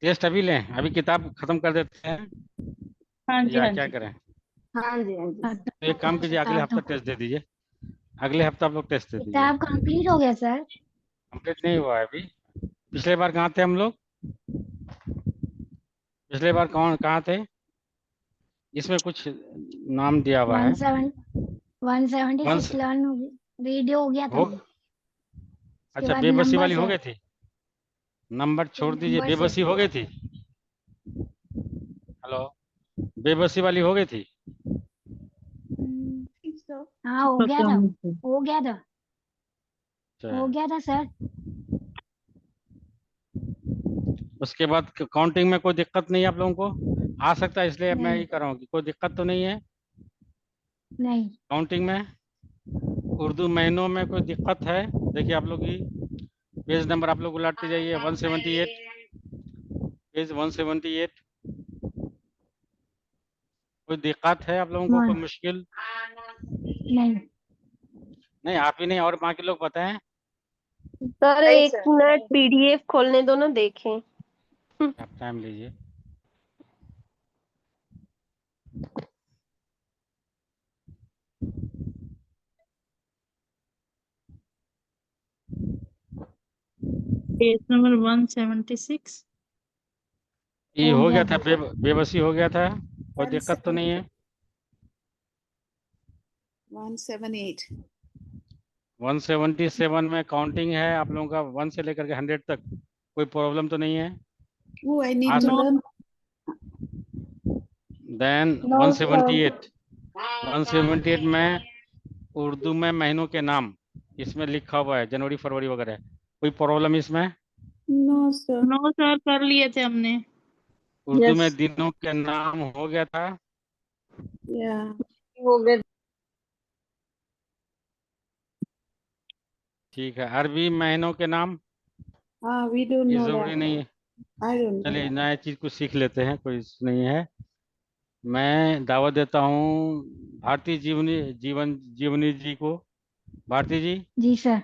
Test अभी लें, अभी किताब खत्म कर देते हैं हाँ जी, या हाँ क्या जी। करें? हाँ जी, हाँ जी। हाँ, तो एक काम कीजिए, अगले बता हफ्ता दो। टेस्ट दे दीजिए। अगले हफ्ता आप लोग टेस्ट दे दीजिए। किताब कंप्लीट हो गया सर। कंप्लीट नहीं हुआ है अभी। पिछले बार कहाँ थे हम लोग? पिछले बार कौन कहाँ थे? इसमें कुछ नाम दिया हुआ है। 176 वंश लर्न वीडियो हो गया था हो। वो। उसके अच्छा, बाद बेबसी वाली नंबर्स हो है। गई थी। नंबर छोड़ दीजिए, नंबर्स है। बेबसी हो गई थी। हेलो, बेबसी वाली हो गई थी। हाँ हो गया पता था वो। नहीं। हो गया था। अच्छा, हो गया था सर। उसके बाद काउंटिंग में कोई दिक्कत नहीं है आप लोगों को? आ सकता है, इसलिए मैं नहीं। ये कर रहा हूँ कि कोई दिक्कत तो नहीं है नहीं। काउंटिंग में। उर्दू महीनों में कोई दिक्कत है? देखिए आप लोग की पेज नंबर आप लोग उलटते जाइए, 178, पेज 178। कोई दिक्कत है आप लोगों को, कोई वन। मुश्किल? नहीं। नहीं, आप ही नहीं, और बाकी लोग बताएं। सर नहीं एक सर। मिनट पीडीएफ खोलने दो ना, देखें। आप टाइम लीजिए। Page number 176। ये हो हो गया गया था, था। बेबसी हो गया था। कोई वन दिक्कत तो नहीं है? 178। 177 में काउंटिंग है आप लोगों का, 1 से लेकर के 100 तक। कोई प्रॉब्लम तो नहीं है? Oh, I uh need to know. learn. Then no sir. 178, 178 में उर्दू में महीनों के नाम इसमें लिखा हुआ है, जनवरी फरवरी वगैरह। कोई प्रॉब्लम इसमें? No, sir. नो सर, कर लिए थे हमने। उर्दू यस। में दिनों के नाम हो गया था। Yeah. हो गए। ठीक है, अरबी महीनों के नाम? Ah, we don't ये know जरूरी that. नहीं है। I don't know चलिए, that. नया चीज कुछ सीख लेते हैं, कोई इशू नहीं है। मैं दावत देता हूँ भारतीय जीवनी जी को। भारती जी। जी सर।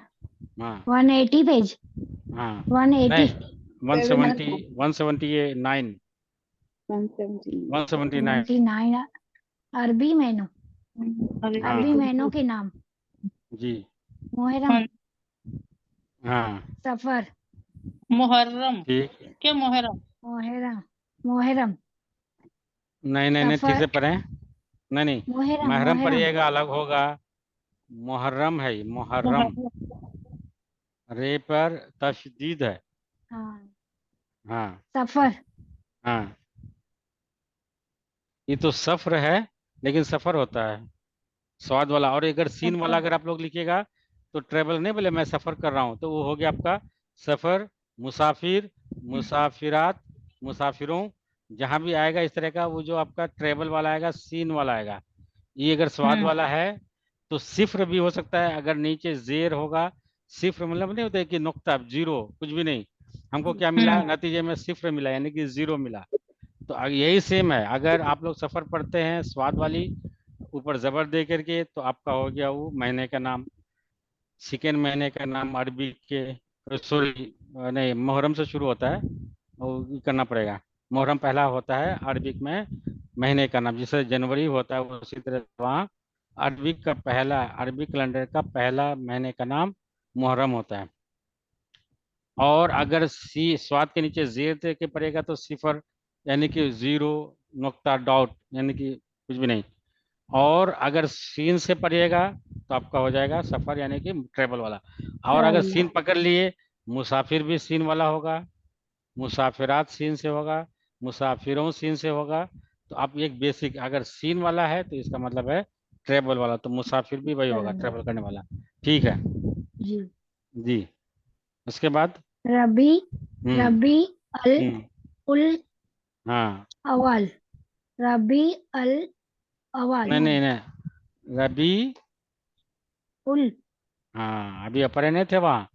हाँ। 180 पेज। हाँ। 180। नहीं, 170, 179, 179. 179। 79 अरबी महीनों। अरे हाँ अरबी महीनों के नाम। जी। मुहर्रम। हाँ, हाँ सफर। मुहर्रम। ठीक। क्या मुहर्रम? मुहर्रम। मुहर्रम। नहीं नहीं नहीं, ठीक सफर। से पढ़ें। नहीं नहीं, मुहर्रम। महरम मुहर्रम। पढ़िएगा, अलग होगा। मुहर्रम है ये, मुहर्रम। मुहर्रम। रे पर तशदीद है। हाँ। हाँ। सफर। हाँ, ये तो सफर है, लेकिन सफर होता है स्वाद वाला। और अगर सीन वाला सफर। अगर आप लोग लिखिएगा तो ट्रेवल नहीं बोले, मैं सफर कर रहा हूँ, तो वो हो गया आपका सफर। मुसाफिर, मुसाफिरात, मुसाफिरों, जहां भी आएगा इस तरह का, वो जो आपका ट्रेवल वाला आएगा, सीन वाला आएगा। ये अगर स्वाद हम्म। वाला है तो सिफ्र भी हो सकता है, अगर नीचे जेर होगा। सिफ्र मतलब नहीं होता है कि नुक्ता, जीरो, कुछ भी नहीं। हमको क्या मिला हम्म। नतीजे में? सिफ्र मिला, यानी कि जीरो मिला। तो यही सेम है, अगर आप लोग सफर पढ़ते हैं स्वाद वाली, ऊपर जबर दे करके, तो आपका हो गया वो महीने का नाम। सेकेंड महीने का नाम अरबी के, सॉरी, नहीं, मुहर्रम से शुरू होता है, वो ये करना पड़ेगा। मुहर्रम पहला होता है अरबिक में महीने का नाम, जैसे जनवरी होता है उसी तरह वहाँ अरबिक का पहला, अरबी कैलेंडर का पहला महीने का नाम मुहर्रम होता है। और अगर सी स्वाद के नीचे जेर दे के पड़ेगा तो सिफर, यानी कि जीरो, नुक्ता, डॉट, यानी कि कुछ भी नहीं। और अगर सीन से पढ़िएगा तो आपका हो जाएगा सफर, यानी कि ट्रेवल वाला। और अगर सीन पकड़ लिए, मुसाफिर भी सीन वाला होगा, मुसाफिरात सीन से होगा, मुसाफिरों सीन से होगा। तो आप एक बेसिक, अगर सीन वाला है तो इसका मतलब है ट्रेवल वाला, तो मुसाफिर भी वही होगा, चलेंगे। ट्रेवल करने वाला। ठीक है जी। जी। उसके बाद रबी। हम्म। रबी अल हम्म। उल हाँ। अवाल। रबी अल अवाल। नहीं नहीं नहीं, रबी। उल। हाँ, अभी अपरे नहीं थे वहाँ।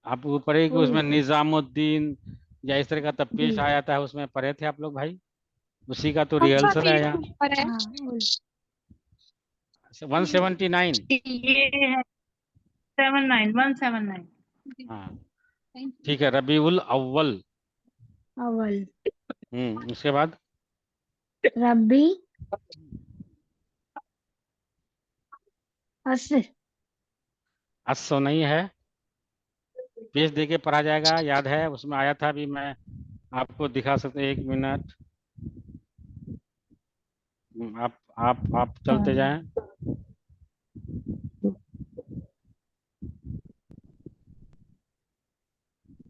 आप वो पढ़े कि उल। उसमें निजामुद्दीन या इस तरह का जी। तपेश आया था, उसमें पढ़े थे आप लोग भाई? उसी का तो अच्छा, रिहर्सल है यहाँ। पर है। हाँ उल। 179। ये है 79, 179। हाँ ठीक है, रबीउल अव्वल। अव्वल उसके बाद रबी अस्र अस्सो नहीं है, पेज दे के पढ़ा जाएगा, याद है उसमें आया था भी, मैं आपको दिखा सकते, 1 मिनट। आप चलते जाएं।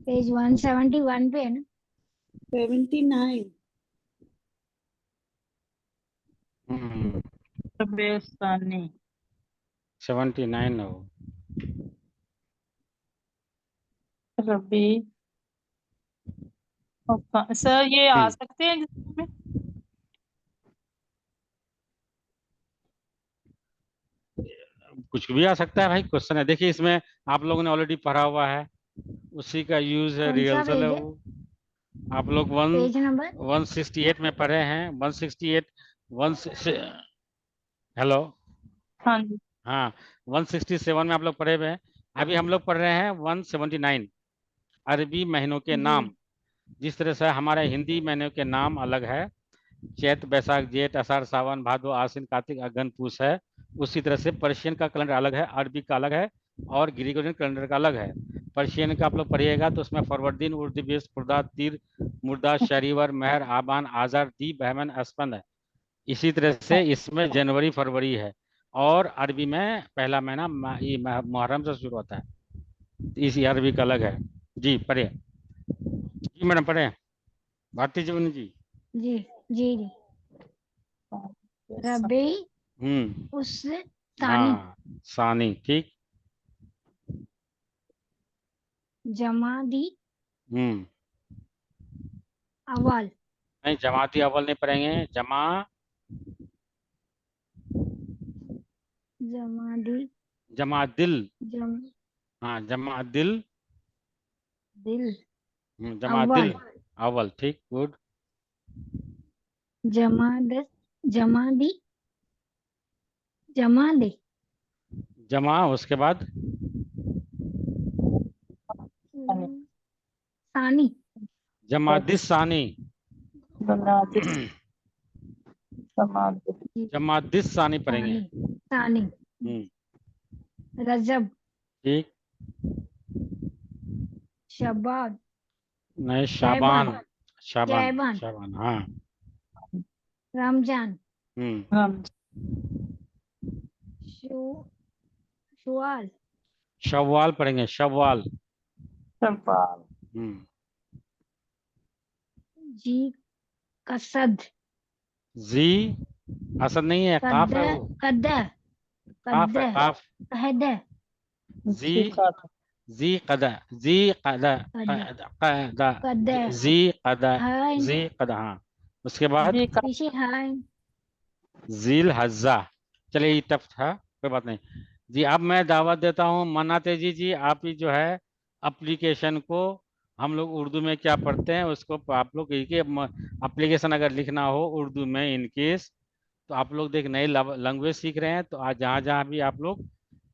पेज 171 पे है ना? 79. रबेस्तानी 79 हो। रबी सर ये आ हम्म, सकते हैं जिसमें कुछ भी आ सकता है भाई, क्वेश्चन है। देखिए इसमें आप लोगों ने ऑलरेडी पढ़ा हुआ है, उसी का यूज है, कौन सा रिहर्सल है पेज है? वो। आप लोग वन पेज नंबर 168 में पढ़े हैं, 168 वन। हेलो, हाँ जी हाँ, 167 में आप लोग पढ़े हुए हैं। अभी हम लोग पढ़ रहे हैं 179, अरबी महीनों के जी नाम। जिस तरह से हमारे हिंदी महीनों के नाम अलग है, चैत बैसाख जेठ आषाढ़ सावन भादो आश्विन कार्तिक अगन पूस है, उसी तरह से पर्शियन का कैलेंडर अलग है, अरबी का अलग है, और ग्रिगोरियन कैलेंडर का अलग है। पर्शियन का आप लोग पढ़िएगा तो उसमें फरवरदीन उर्दूबीस खुर्दा तीर मुर्दा शहरीवर महर आबान आजार दी बहमन अस्पंद है। इसी तरह से इसमें जनवरी फरवरी है, और अरबी में पहला महीना मुहर्रम से शुरू होता है। इसी अरबी का अलग है। जी पढ़िए, जी मैडम पढ़े, भारती जीवन जी। जी जी जी रबी हम्म, उस सानी हाँ, सानी ठीक। जमादी हम्म, अवाल नहीं, जमाती अव्वल नहीं पढ़ेंगे, जमादी जमादिल। जम हाँ, जमादिल। दिल जमादिल अव्वल अव्वल ठीक, गुड। जमाद जमादी जमादी जमा, उसके बाद सानी जमादिस सानी। बनाते समाधि जमादिस सानी पढ़ेंगे। सानी सानी हम्म, रजब ठीक। शबाब नहीं, शैबान शाबान। शाबान, शैबान शाबान, हाँ। रमजान हम्म, हम शु शुआल शव्वाल पढ़ेंगे, शव्वाल। सवाल हम्म, जी कसद जी असद नहीं है, काफ कद है वो। कद काफ कद है, काफ। कहद जी, ठीक जी कदा, जी कदा, कद कदा, कद जी कदा, हाय जी कदा, हाँ। उसके बाद जी का पीछे हाय जील हज्जा। चलिए ये टफ था, कोई बात नहीं। जी अब मैं दावत देता हूँ मन्ना तेजी जी, आप ही जो है एप्लीकेशन को, हम लोग उर्दू में क्या पढ़ते हैं उसको आप लोग एप्लीकेशन अगर लिखना हो उर्दू में इन केस, तो आप लोग देख नई लैंग्वेज सीख रहे हैं, तो आज जहाँ जहाँ भी आप लोग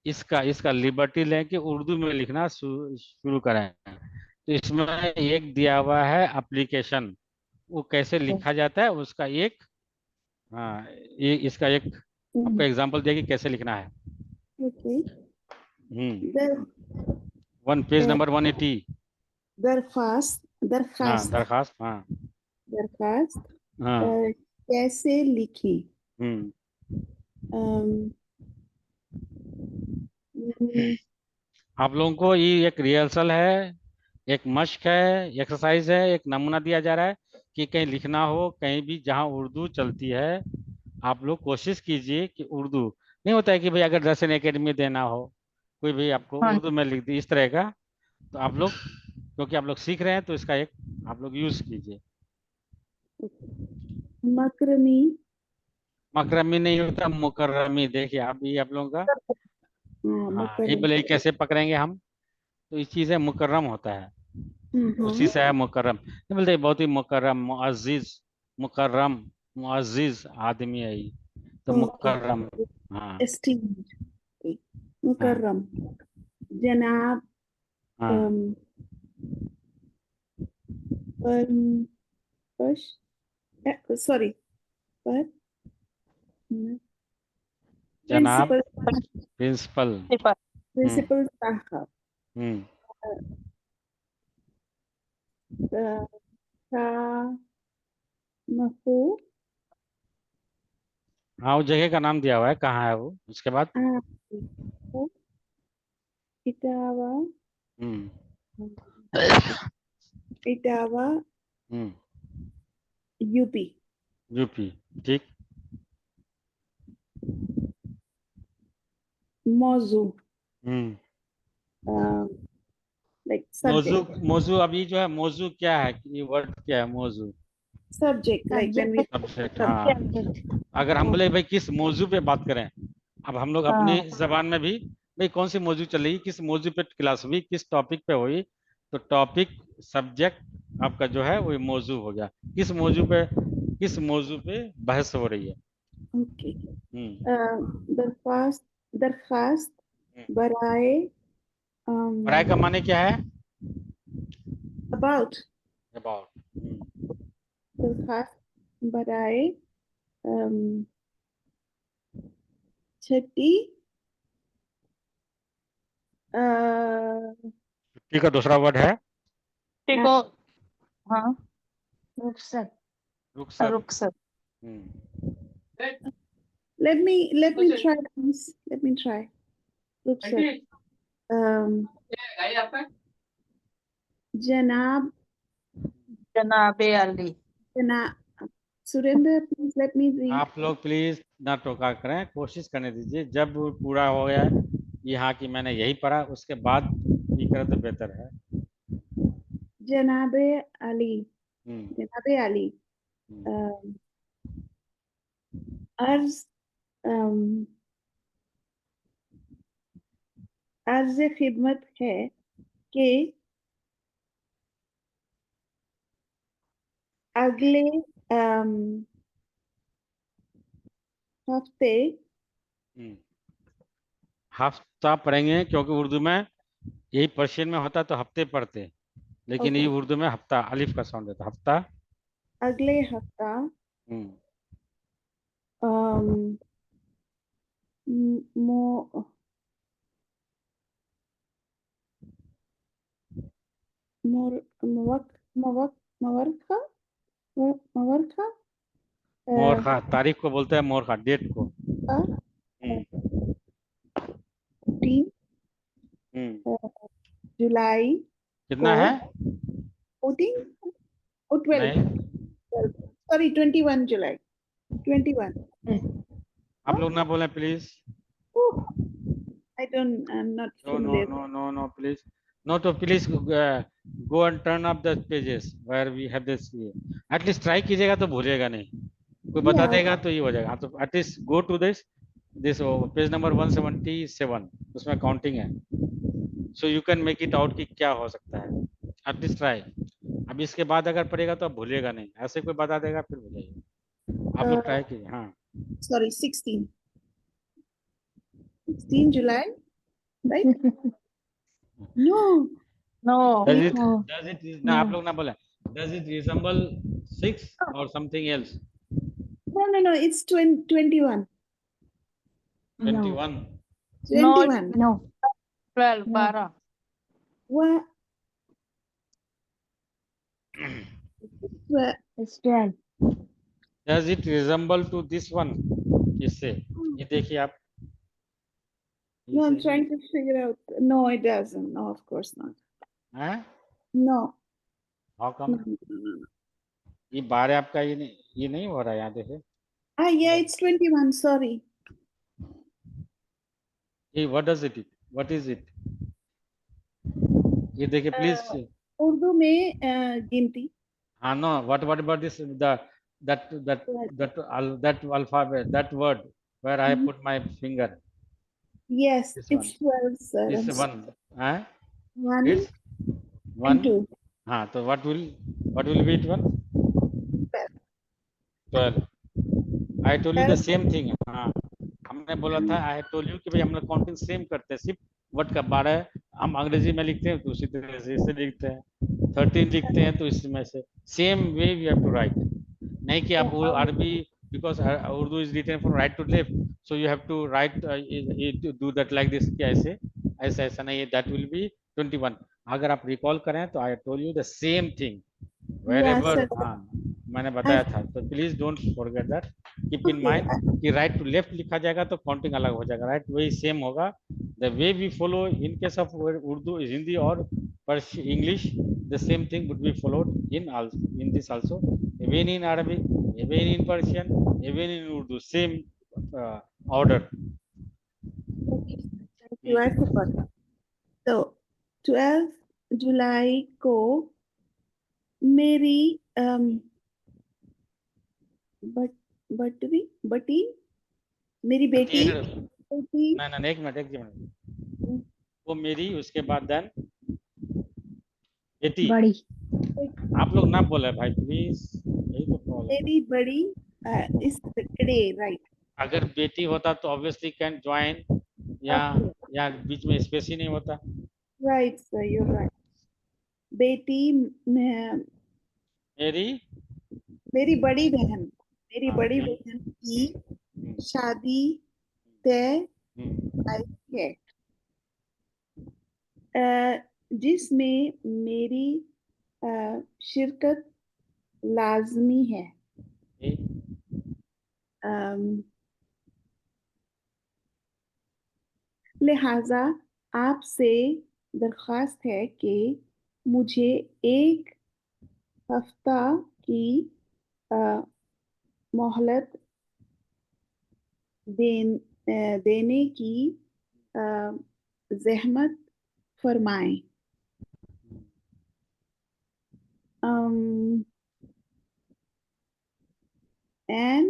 इसका इसका लिबर्टी लें कि उर्दू में लिखना शुरू करें। तो इसमें एक दिया हुआ है एप्लीकेशन, वो कैसे लिखा जाता है उसका एक, हाँ, ये इसका एक आपको एग्जांपल दिया कि कैसे लिखना है। Okay. हम्म, Dar, one page uh, number 180। दरखास्त हाँ, दरखास्त दरखास्त, हाँ। दरखास्त हाँ। कैसे लिखें? हम्म, um, mm, आप लोगों को ये एक रिहर्सल है, एक मश्क है, एक्सरसाइज है, एक नमूना दिया जा रहा है कि कहीं लिखना हो, कहीं भी जहाँ उर्दू चलती है, आप लोग कोशिश कीजिए कि उर्दू, नहीं होता है कि भाई अगर दर्शन एकेडमी देना हो, कोई भी आपको हाँ उर्दू में लिख दी इस तरह का, तो आप लोग, क्योंकि आप लोग सीख रहे हैं तो इसका एक आप लोग यूज कीजिए। मकरमी मकरमी नहीं होता, मुकर्रमी। देखिए आप भी, आप लोगों का, हाँ, ये मकरमी बोले कैसे पकड़ेंगे हम, तो इस चीज़ है मुकर्रम होता है, उसी से है मुकर्रम। नहीं बोलते बहुत ही मुकर्रम, मुअज्जिज, मुकर्रम, मुअज्जिज आदमी है ये, तो ओके मुकर्रम। हाँ, एस्टीम्ड हाँ, मुकर्रम जनाब हाँ, Push. Sorry. But जनाब principal प्रिंसिपल। principal Sahab. हम्म Mahu. हाँ, वो जगह का नाम दिया हुआ है, कहाँ है वो, उसके बाद। Itawa. हम्म Itawa. हम्म UP. यूपी। ठीक। Mozu. हम्म Like मौजू। subject. मौजू अभी जो है, मौजू क्या है, ये वर्ड क्या है मौजू? Subject. Like when we subject. sub- हाँ, अगर हम बोले भाई किस मौजू पे बात करें, अब हम लोग अपनी जबान में भी भाई कौन सी मौजू चल रही, किस मौजू पे क्लास हुई, किस टॉपिक पे हुई, तो टॉपिक सब्जेक्ट आपका जो है वो मौजू हो गया। किस मौजू पे बहस हो रही है। Okay. हम्म दरखास्त बराए पढ़ाई का माने क्या है? about about. दरखास्त बराए छुट्टी छुट्टी का दूसरा वर्ड है ठीक हो। हाँ, रुखसत। रुखसत। रुखसत। हम्म let me try this. Let me try. जनाब जनाबे Ali. Surendra, please let me read. आप लोग प्लीज ना टोका करें, कोशिश करने दीजिए। जब पूरा हो गया यहाँ की मैंने यही पढ़ा, उसके बाद ये करें तो बेहतर है। जनाबे अली हम्म जनाबे अली हम्म। अर्ज अर्ज खिदमत है कि अगले हफ्ते हम्म। हफ्ता पढ़ेंगे क्योंकि उर्दू में यही पर्शियन में होता तो हफ्ते पढ़ते, लेकिन ये Okay. उर्दू में हफ्ता अलिफ का साउंड देता हफ्ता। अगले हफ्ता हम्म um, मो मोर मवक मवक मवरखा मवरखा मोरखा, तारीख को बोलते हैं मोरखा, डेट को। का हम्म 15 जुलाई कितना को है? 14 or 12 नहीं, sorry 21 July 21 आप लोग ना बोलें please. oh, I'm not No, no, familiar. no, no, no, please. No, to please go and turn up the pages where we have this. At least try कीजिएगा तो भूलिएगा नहीं। कोई बता Yeah, देगा तो ये हो जाएगा। हाँ, तो at least go to this page number 177, उसमें काउंटिंग है। So you can make it out कि क्या हो सकता है। At least try। अब इसके बाद अगर पढ़ेगा तो आप भूलिएगा नहीं, ऐसे कोई बता देगा फिर भूलिएगा। आप लोग ट्राई कीजिए। हाँ, sorry 16 July right no no. does it ना आप लोग ना बोले does it resemble 6 or something else? no it's 21 21 21 No. 12 No. 12। what It's 12. does it resemble to this one? किससे? ये देखिए आप। no I'm trying to figure out no it doesn't no of course not हैं? no How come? ये 12 आपका ये नहीं हो रहा है यहाँ देखिए। yeah it's 21 sorry ये what does it? What is it? ये देखिए प्लीज। उर्दू में गिनती हाँ, no, what about this that alphabet, that word where I put my finger? yes This it's 12 sir This I'm sorry. one, हैं? 1 It's and 1. 2 हाँ, तो what will be it 1? 12. I told you the same thing। हाँ, हमने बोला था I told you कि भाई हम लोग काउंटिंग सेम करते हैं, सिर्फ वर्ड का 12 हम अंग्रेजी में लिखते हैं तो उसी तरह से इसे लिखते हैं। 13 लिखते हैं तो इसमें से same way we have to write, नहीं कि आप वो Arabi because Urdu is written from right to left, so you have to write do that like this, क्या ऐसे ऐसा ऐसा नहीं है, दैट विल बी 21। अगर आप रिकॉल करें तो I told you the same thing Yes, wherever, sir. हाँ मैंने बताया I- था, तो please don't forget that, keep in Okay. Mind कि राइट टू लेफ्ट लिखा जाएगा तो काउंटिंग अलग हो जाएगा, राइट वही सेम होगा। The way we follow in case of Urdu Hindi और English, the same thing would be followed in this also, even in Arabic, even in Persian, even in Urdu, same order. Okay. Thank you. I forgot. So 12 जुलाई को मेरी बटी मेरी बेटी ना ना एक minute, वो मेरी, उसके बाद देन बेटी, बड़ी। आप लोग ना बोले भाई प्लीज, यही तो प्रॉब्लम। मेरी बड़ी इस टुडे राइट। अगर बेटी होता तो ऑब्वियसली कैन ज्वाइन, या बीच में स्पेस ही नहीं होता। Right sir, you right. बेटी मेरी मेरी बड़ी बहन, मेरी हाँ, बड़ी मेरी- बहन की हम्म, शादी तय हम्म, है जिसमें मेरी शिरकत लाजमी है। ये, लिहाजा आपसे दरख्वास्त है कि मुझे एक हफ्ता की अ, मोहलत देने की जहमत फरमाएं। एन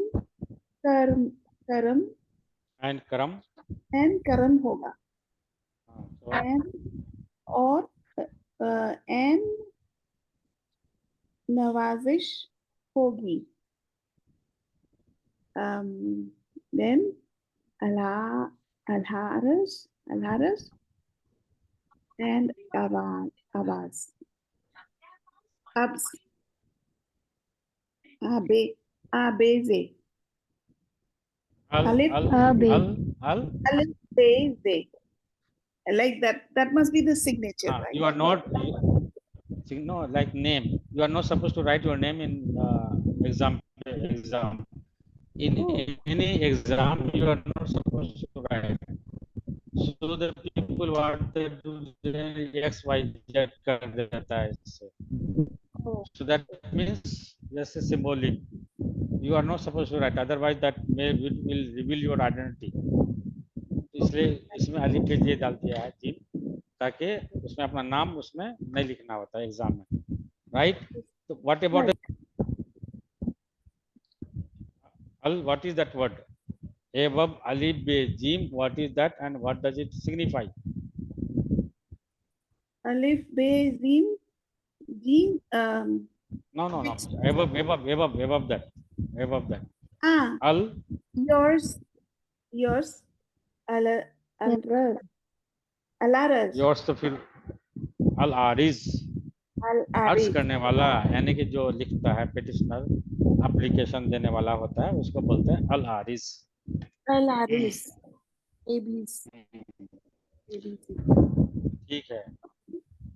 करम करम एंड करम, एन करम होगा, हाँ, तो एन और एन नवाजिश होगी। then Alha- Alharas and Abbas. Abs, Abeze. Al Alif, अल अबे। अल अल Alif, Beze. Like that. That must be the signature, right? you are not, no, like name, you are not supposed to write your name in exam. In Oh, any exam you are not supposed to write, so the people what they do, they x y z कर देता है इससे, oh, so that means just a symbolic, you are not supposed to write, otherwise that may will reveal your identity, इसलिए इसमें अली के ये डाल दिया है जिन, ताकि उसमें अपना नाम उसमें नहीं लिखना होता है एग्जाम में, राइट। तो व्हाट अबाउट right. अल, what is that word, above alif be jim, what is that and what does it signify? Alif, Bezim, Jim. No, no, no, above that, above that, Ah, al, yours. Al Alaras. yours तो फिर al ariz, Al अर्ज Arif. करने वाला, यानी कि जो लिखता है पिटिशनर, एप्लीकेशन देने वाला होता है, उसको बोलते हैं अल Ariz. Al Aris. ABC. ABC. ठीक है,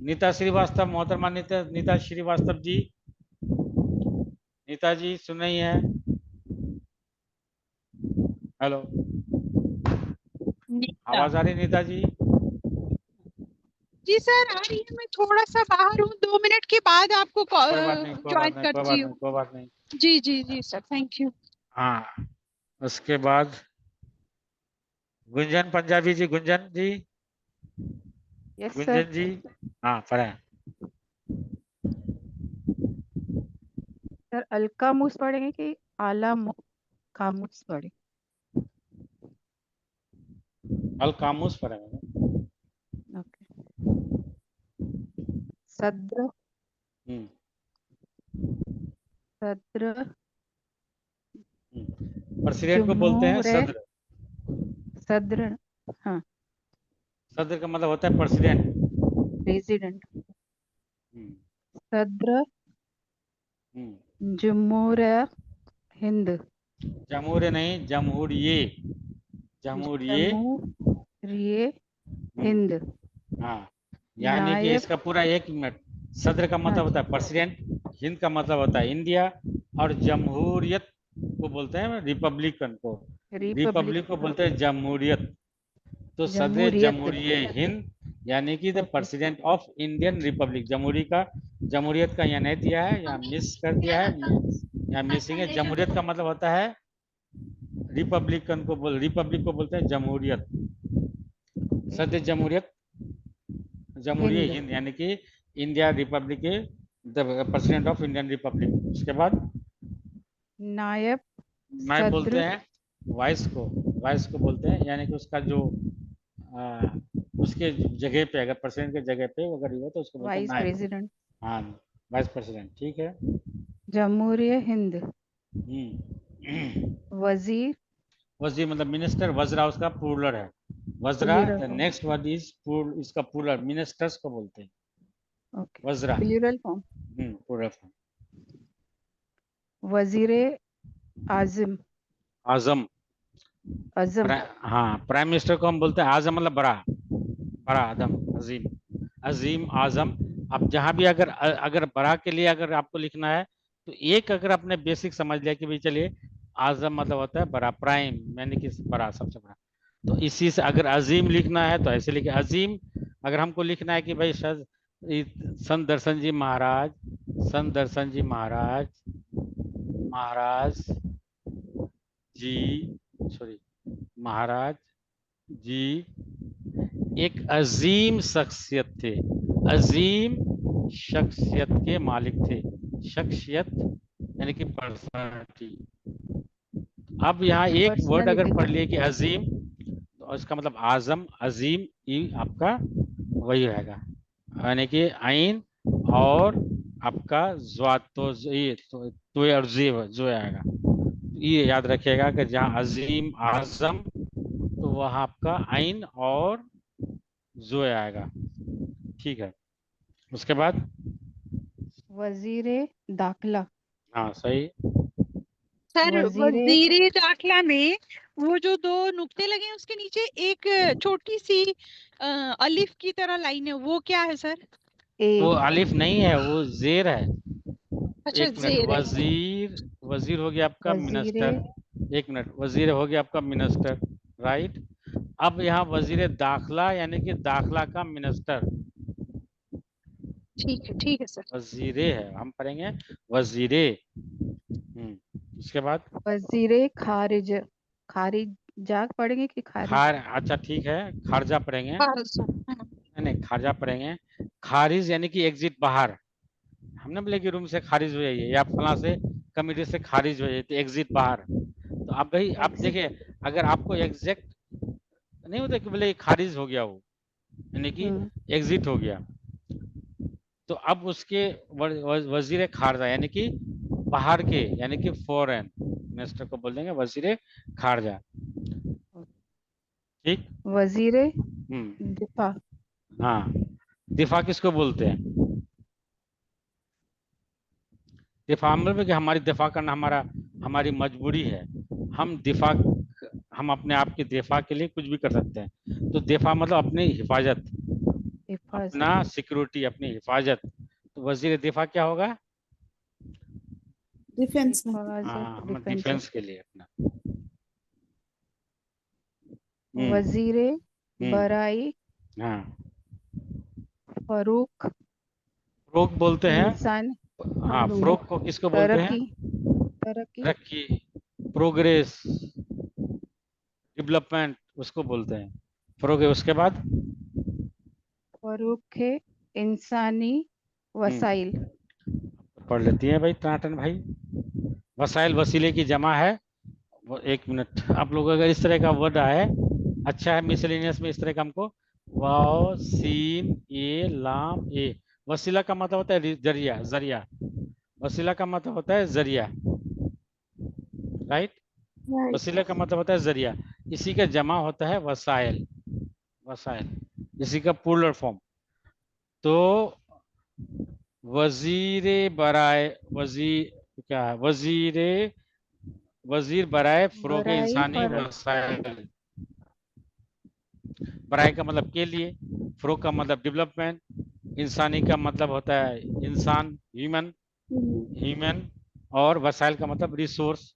नीता श्रीवास्तव, मोहतरमा नीता श्रीवास्तव जी, नीता जी सुन रही हैं? हेलो, आवाज आ रही नीता जी? जी सर आ रही है, मैं थोड़ा सा बाहर हूँ, 2 मिनट के बाद आपको कोई बात नहीं, कोई ज्वाइन बात नहीं, कोई करती बात हूँ। नहीं, कोई बात नहीं। जी जी जी सर, थैंक यू। हाँ, उसके बाद गुंजन पंजाबी जी, गुंजन जी, यस सर। गुंजन जी, हाँ पढ़े। सर अलकामूस पढ़ेंगे कि आला कामूस पढ़े? अल कामूस पढ़े मैंने। ओके। सद्र, हम्म, सद्र, प्रेसिडेंट को बोलते हैं जुमूर है, सदर। सद्र, हाँ सदर का मतलब होता है प्रेसिडेंट। प्रेसिडेंट। सद्र हम्म, जमहूरिया हिंद जमहूरिये नहीं, जमहूरिये, जमहूरिये। जमहूरिये हम्म, हिंद हाँ, यानी कि नायब इसका पूरा 1 मिनट। सदर का मतलब होता है प्रेसिडेंट, हिंद का मतलब होता है इंडिया, और जमहूरियत को बोलते हैं रिपब्लिकन को, रिपब्लिक को बोलते हैं जमहूरियत। तो सदर जमहूरियत जमहूरिये हिंद यानी कि the okay president of Indian Republic. जमहूरियत का यहाँ नहीं दिया है, यहाँ मिस कर दिया है, यहाँ मिसिंग है। जमहूरियत का मतलब होता है रिपब्लिक को बोलते हैं जमहूरियत। ओके सदर जमहूरियत, जमहूरिये हिंद हिंद यानी कि इंडिया रिपब्लिक के the president of Indian Republic. उसके बाद नायब नायब बोलते सद्र हैं वाइस को बोलते हैं, यानी कि उसका जो उसके जगह पे, अगर प्रेसिडेंट के जगह पे अगर ये हो तो उसको बोलते हैं वाइस नायब। प्रेसिडेंट हाँ, वाइस प्रेसिडेंट, ठीक है। जमहूरिया हिंद हम्म, वजीर वजीर मतलब मिनिस्टर, वजरा उसका प्लूरल है, वजरा। Plural the next word is इसका प्लूरल, मिनिस्टर्स को बोलते हैं ओके वजरा। Plural form plural form. वजीरे आजम आजम, अजम हाँ, प्राइम मिनिस्टर को हम बोलते हैं आजम, मतलब बड़ा, बड़ा आदम, अजीम, अजीम आजम। अब जहां भी अगर अगर बड़ा के लिए अगर आपको लिखना है तो एक अगर आपने बेसिक समझ लिया कि भाई चलिए आजम मतलब होता है बड़ा, प्राइम यानी कि बड़ा, सबसे बड़ा। तो इसी से अगर अजीम लिखना है तो ऐसे लिखे अजीम। अगर हमको लिखना है कि भाई संत दर्शन जी महाराज, संत दर्शन जी महाराज, महाराज जी, सॉरी, महाराज जी एक अजीम शख्सियत थे, अजीम शख्सियत के मालिक थे। शख्सियत यानी कि पर्सनालिटी। अब यहाँ एक वर्ड अगर पर्सनालिटी पढ़ लिए कि अजीम, तो इसका मतलब आजम, अजीम, ये आपका वही रहेगा, यानी कि आइन और आपका ज्वाद, तो ये तो और जो आएगा। ये याद रखिएगा कि जहाँ अजीम आजम तो वह आपका आइन और जो आएगा, ठीक है। उसके बाद वजीरे दाखिला हाँ सही, सर वजीरे वजीरे दाखिला में वो जो दो नुक्ते लगे हैं उसके नीचे एक छोटी सी अलिफ की तरह लाइन है, वो क्या है सर? वो ए अलिफ नहीं है, वो जेर है। अच्छा, 1 मिनट, जेर है। वजीर, वजीर हो गया आपका वजीरे मिनिस्टर। 1 मिनट, वजीर हो गया आपका मिनिस्टर, राइट। अब यहाँ वजीर दाखिला यानी कि दाखिला का मिनिस्टर, ठीक है सर। वजीरे है, हम पढ़ेंगे वजीरे। उसके बाद वजीरे खारिज खारिजा पढ़ेंगे कि खारिज अच्छा ठीक है, खारजा पढ़ेंगे, हाँ। नहीं खारजा पढ़ेंगे। खारिज यानी कि एग्जिट, बाहर। हमने बोले कि रूम से खारिज हो जाइए या फला से कमिटी से खारिज हो जाइए, तो एग्जिट, बाहर। तो अब भाई आप एग्जिट देखिए, अगर आपको एग्जैक्ट नहीं होता कि बोले खारिज हो गया वो, यानी कि एग्जिट हो गया, तो अब उसके वजीर खारजा यानी कि बाहर के, यानी कि फॉरेन मिनिस्टर को बोल देंगे वजीर खारजा, ठीक। वजीरे हम्म, दिफा हाँ, दिफा किसको बोलते हैं? दिफा मतलब कि हमारी दिफा करना हमारी मजबूरी है। हम अपने आप के दिफा के लिए कुछ भी कर सकते हैं। तो दिफा मतलब अपनी हिफाजत, हिफाजत अपना सिक्योरिटी, अपनी हिफाजत। तो वजीर दिफा क्या होगा? डिफेंस में। हाँ, हम डिफेंस डिफेंस के लिए अपना। वजीरे हम्म, बराई हाँ, फरूक फरोग बोलते हैं। इंसान हाँ, फरोग को किसको बोलते हैं? तरक्की तरक्की, प्रोग्रेस, डेवलपमेंट, उसको बोलते हैं फरोग है। उसके बाद फरूक है इंसानी वसाइल पढ़ लेती है भाई टनाटन भाई। वसाइल वसीले की जमा है। 1 मिनट, आप लोग अगर इस तरह का वर्ड आए, अच्छा है मिसलेनियस में इस तरह का हमको, वाव सीन ए लाम ए, वसीला का मतलब होता है जरिया, जरिया, वसीला का मतलब होता है जरिया, राइट। Right. वसीला का मतलब होता है जरिया, इसी का जमा होता है वसाइल, वसाइल, इसी का प्लूरल फॉर्म। तो वजीरे बराए वजीर क्या है, वजीर बराए फरोग बराई इंसानी पर वसाइल। बराए का मतलब के लिए, फरोग का मतलब डेवलपमेंट, इंसानी का मतलब होता है इंसान, ह्यूमन, और वसाइल का मतलब रिसोर्स,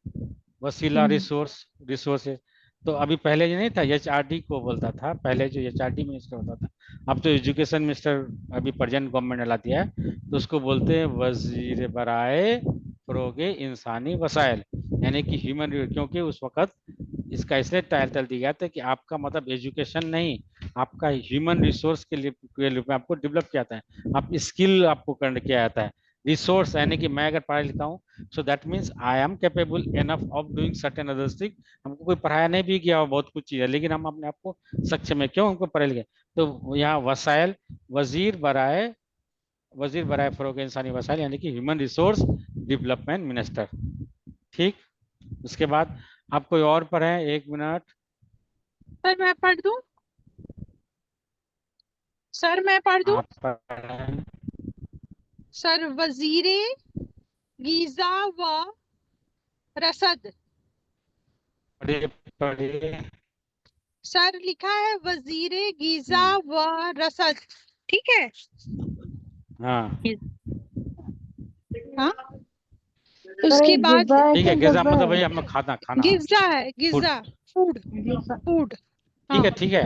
वसीला, रिसोर्स, रिसोर्सेज। तो अभी पहले जो नहीं था एचआरडी को बोलता था, पहले जो एचआरडी मिनिस्टर होता था, अब तो एजुकेशन मिनिस्टर अभी प्रेजेंट गवर्नमेंट ने ला दिया है, तो उसको बोलते हैं वजीर बराए फरोगे इंसानी वसाइल, यानी कि ह्यूमन, क्योंकि उस वक्त इसका इसलिए टाइटल दिया गया था कि आपका मतलब एजुकेशन नहीं, आपका ह्यूमन रिसोर्स के रूप में आपको डेवलप किया जाता है, आप स्किल आपको करने किया जाता है। रिसोर्स यानी कि मैं अगर पढ़ा लिखा हूँ, so that means I am capable enough of doing certain other thing. हमको कोई पढ़ाया नहीं भी गया हो बहुत कुछ चीज़ है, लेकिन हम अपने आप को सक्षम है, क्यों, हमको पढ़े लिखे। तो यहाँ वसाइल, वजीर बराए वजीर बराए फरोग इंसानी वसाइल, यानी कि ह्यूमन रिसोर्स डेवलपमेंट मिनिस्टर। ठीक, उसके बाद आप कोई और पढ़े, 1 मिनट। सर मैं पढ़ दूं? सर मैं पढ़ दूं? आप पढ़ें। सर वजीरे गीजा व रसद। पढ़िए पढ़िए। सर लिखा है वजीरे गीजा व रसद, ठीक है। हाँ हाँ, उसके बाद ठीक है, गिजा मतलब भैया हम लोग खाना खाना गिजा है, फूड। गिजा, food, food. ठीक है ठीक है,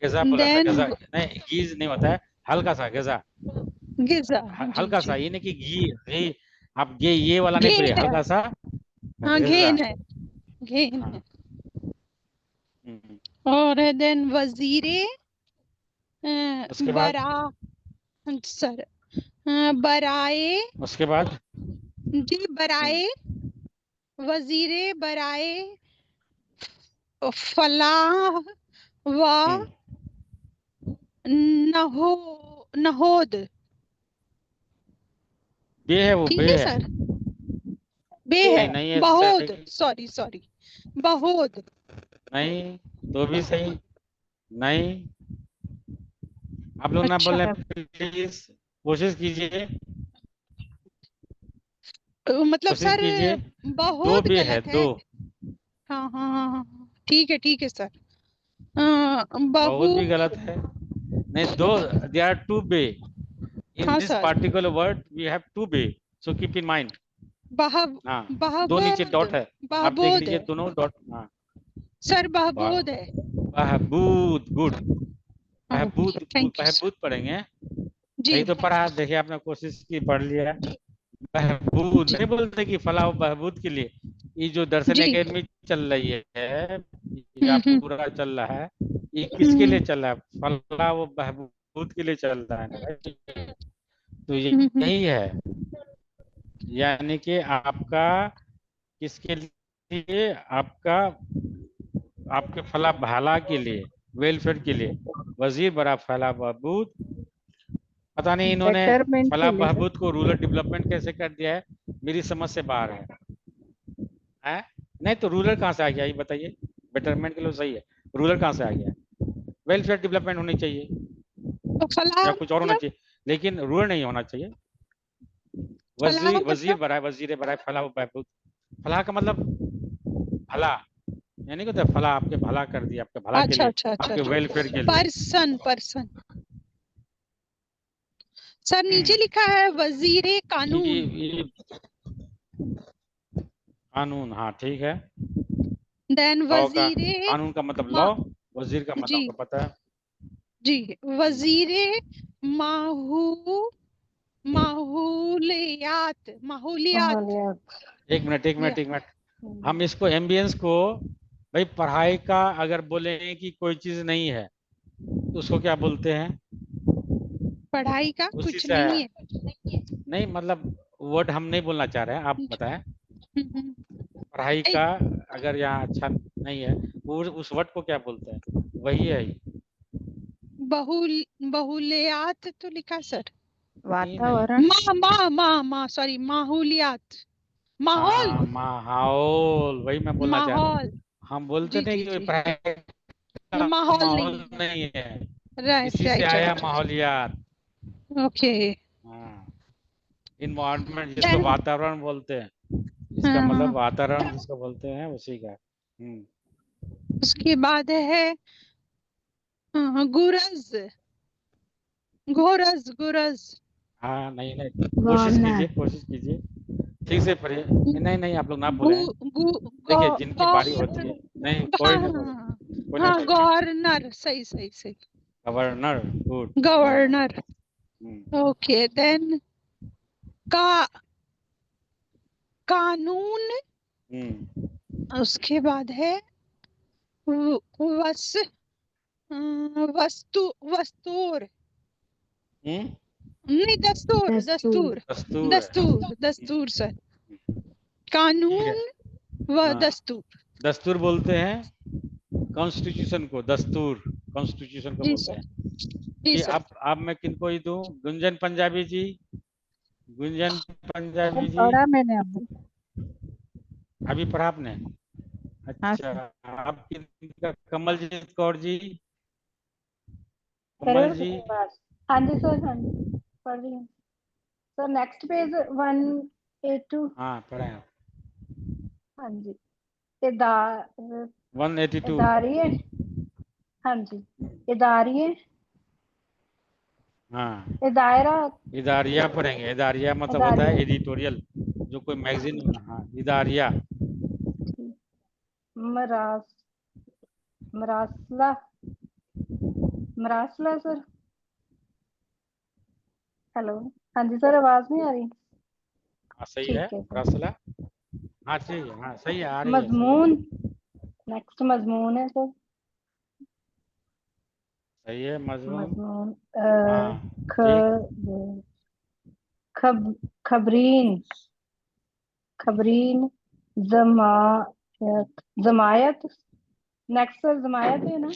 गिजा बोला था, देन गिजा नहीं, गीज नहीं होता है, हल्का सा गिजा, गिजा, हल्का सा, ये नहीं कि घी, आप ये वाला नहीं घेन पढ़िए, है, हल्का सा हाँ गिजा। घेन है, घेन हाँ। है। और देन वजीरे उसके बाद सर बराए, उसके बाद जी बराए, वजीरे बराए फलाह व नहो नहोद। बे है, वो ठीक बे है है, सर, बे नहीं है, नहीं है बहोद, सही, सॉरी बहोद। नहीं तो भी सही नहीं, आप लोग ना अच्छा, बोले प्लीज, कोशिश कीजिए, मतलब कोशिश सर कीजिए, दो बहुत बे है, गलत है। दो, हाँ हाँ हाँ हाँ, ठीक है सर। बहुत बहु, भी गलत है, नहीं दो, there are two bay in हाँ this sir, particular word, we have two bay, so keep in mind। बहब, हाँ, दो नीचे बहबोद, डॉट है, आप देख बहबोद लीजिए है दोनों डॉट। हाँ, सर, बहबोद है। बहबूद, गुड, ओके, बहबूद, थैंक यू सर। बहबूद पढ़ेंगे, जी सही तो पढ़ा, देखिए आपने कोशिश की, पढ़ लिया। बहबूद जी नहीं बोलते कि फलाह बहबूद के लिए, ये जो दर्शन जी, एकेडमी चल रही है, या हम्म, पूरा चल रहा है, ये किसके लिए चल रहा है, फलाह वो बहबूद के लिए चल रहा है ना भाई। तो यही है, यानी कि आपका किसके लिए, आपका, आपके फला भला के लिए, वेलफेयर के लिए, वजीर बड़ा फला बहबूद। पता नहीं इन्होंने बेटरमेंट फला के लिए। बहबूद को रूरल डेवलपमेंट कैसे कर दिया है, मेरी समझ से बाहर है? नहीं तो रूरल कहाँ से आ गया, ये बताइए, बेटरमेंट के लिए सही है, रूरल कहाँ से आ गया, वेलफेयर डेवलपमेंट होनी चाहिए तो फलाह या कुछ और होना मतलब, चाहिए, लेकिन रूरल नहीं होना चाहिए। फलाह वजीर मतलब, बराए, वजीर बराए फलाह बहबूद, फलाह का मतलब भला, यानी कि फला आपके भला कर दिया, आपके भला के अच्छा लिए, अच्छा अच्छा आपके अच्छा, वेलफेयर के लिए। पर्सन। सर नीचे लिखा है वजीरे कानून। ये कानून, हाँ ठीक है, देन लॉ का, वजीरे कानून का मतलब मा, लॉ, वजीर का मतलब जी आपको पता है। जी, वजीरे माहू माहौलियात, माहौलियात। एक मिनट एक या मिनट एक मिनट, हम इसको एम्बियंस को, भाई पढ़ाई का अगर बोले कि कोई चीज नहीं है तो उसको क्या बोलते हैं, पढ़ाई का उसी कुछ से आया नहीं है। है। नहीं मतलब वर्ड हम नहीं बोलना चाह रहे हैं, आप बताएं, हम्म, पढ़ाई ए, का अगर यहाँ अच्छा नहीं है, वो उस वर्ड को क्या बोलते हैं, वही है ये। बहुलियात तो लिखा सर। नहीं वातावरण। सॉरी, माहौलियात, माहौल, हाँ, माहौल, वही मैं बोलना चाह रहा माहौल, हूँ, हम बोलते जी नहीं जी कि जी, पढ़ाई ये का माहौल नहीं माहौल है। नहीं है, राइट इसी से राइट आया राइट, माहौलियात। ओके। इन्वायरमेंट जिसको Then- वातावरण बोलते हैं, इसका हाँ, मतलब हाँ। वातावरण जिसको बोलते हैं उसी का। उसके बाद है गुरज, घोरज, गुरज। हाँ नहीं नहीं, कोशिश गवर्नर कीजिए, कोशिश कीजिए, ठीक से पढ़िए। नहीं नहीं, आप लोग ना बोले हैं। गु, गु, देखिए गौ, जिनकी बारी होती है, नहीं कोई नहीं बोले, हाँ, कोई हाँ, नहीं बोले। गवर्नर, सही सही सही, governor, good. Governor. Okay, then का कानून, उसके बाद है वस वस्तु, वस्तूर, नहीं दस्तूर, दस्तूर। दस्तूर, दस्तूर है। दस्तूर, दस्तूर सर, कानून व हाँ। दस्तूर। दस्तूर बोलते हैं कॉन्स्टिट्यूशन को, दस्तूर कॉन्स्टिट्यूशन को जी बोलते सर, हैं। जी कि सर। अब मैं किनको ही दूं? गुंजन पंजाबी जी, गुंजन पंजाबी जी, पढ़ा मैंने अभी। अभी पढ़ा आपने? हाँ अच्छा, आप किनका? कमलजीत कौर जी, करो कमल जी। हाँ जी सर, हाँ जी पढ़ रही हूँ सर। Next page 182। हाँ पढ़े आप। हाँ जी, इदार 182। इदारिये, हाँ जी, इदारिये, हाँ, इदायरा, इदारिया पढ़ेंगे। इदारिया मतलब होता है इदारिया, एडिटोरियल, जो कोई मैगजीन। हाँ, इदारिया। मरास, मरासला, मरासला सर। हेलो, हाँ जी सर, आवाज नहीं आ रही? हाँ सही है, ठीक है सर। रसला। हाँ ठीक है, हाँ सही है, आ रही है, सही है। मजमून, नेक्स्ट मजमून है सर। सही है, मजमून। मजमून हाँ ठीक। खबरीन, खबरीन, जमायत, जमायत, नेक्स्ट सर जमायत है ना?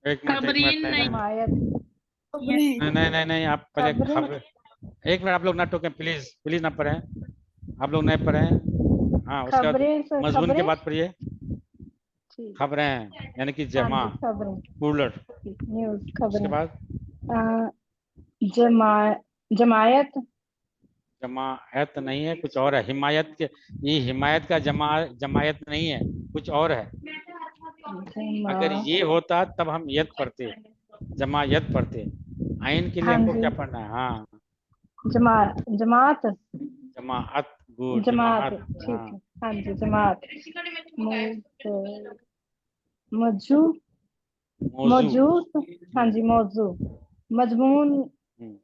एक मिनट, एक मिनट, नहीं जमायत, नहीं नहीं नहीं नहीं, आप पहले खबरें, एक मिनट, आप लोग ना टोकें प्लीज, प्लीज ना पढ़ें, आप लोग नहीं पढ़ें। हाँ, उसके बाद खबरें सर, मजमून के खबरें, बाद पढ़िए ठीक, खबरें, यानी कि हाँ जमा, जी खबरें, प्लूरल। न्यूज, उसके खबरें। बाद जमायत, जमायत नहीं है, कुछ और है। हिमायत के, ये हिमायत का जमायत नहीं है, कुछ और है। अगर ये होता तब हम यत पढ़ते, जमायत पढ़ते। आइन के लिए हाँ हमको जी, क्या पढ़ना है? हाँ, जमात, जमाअत, गुड, जमात, जमाअत। ठीक हाँ, है, हाँ जी जमात। मौजू, मौजू। मौजूद, हाँ जी मौजू। मजमून हम्म,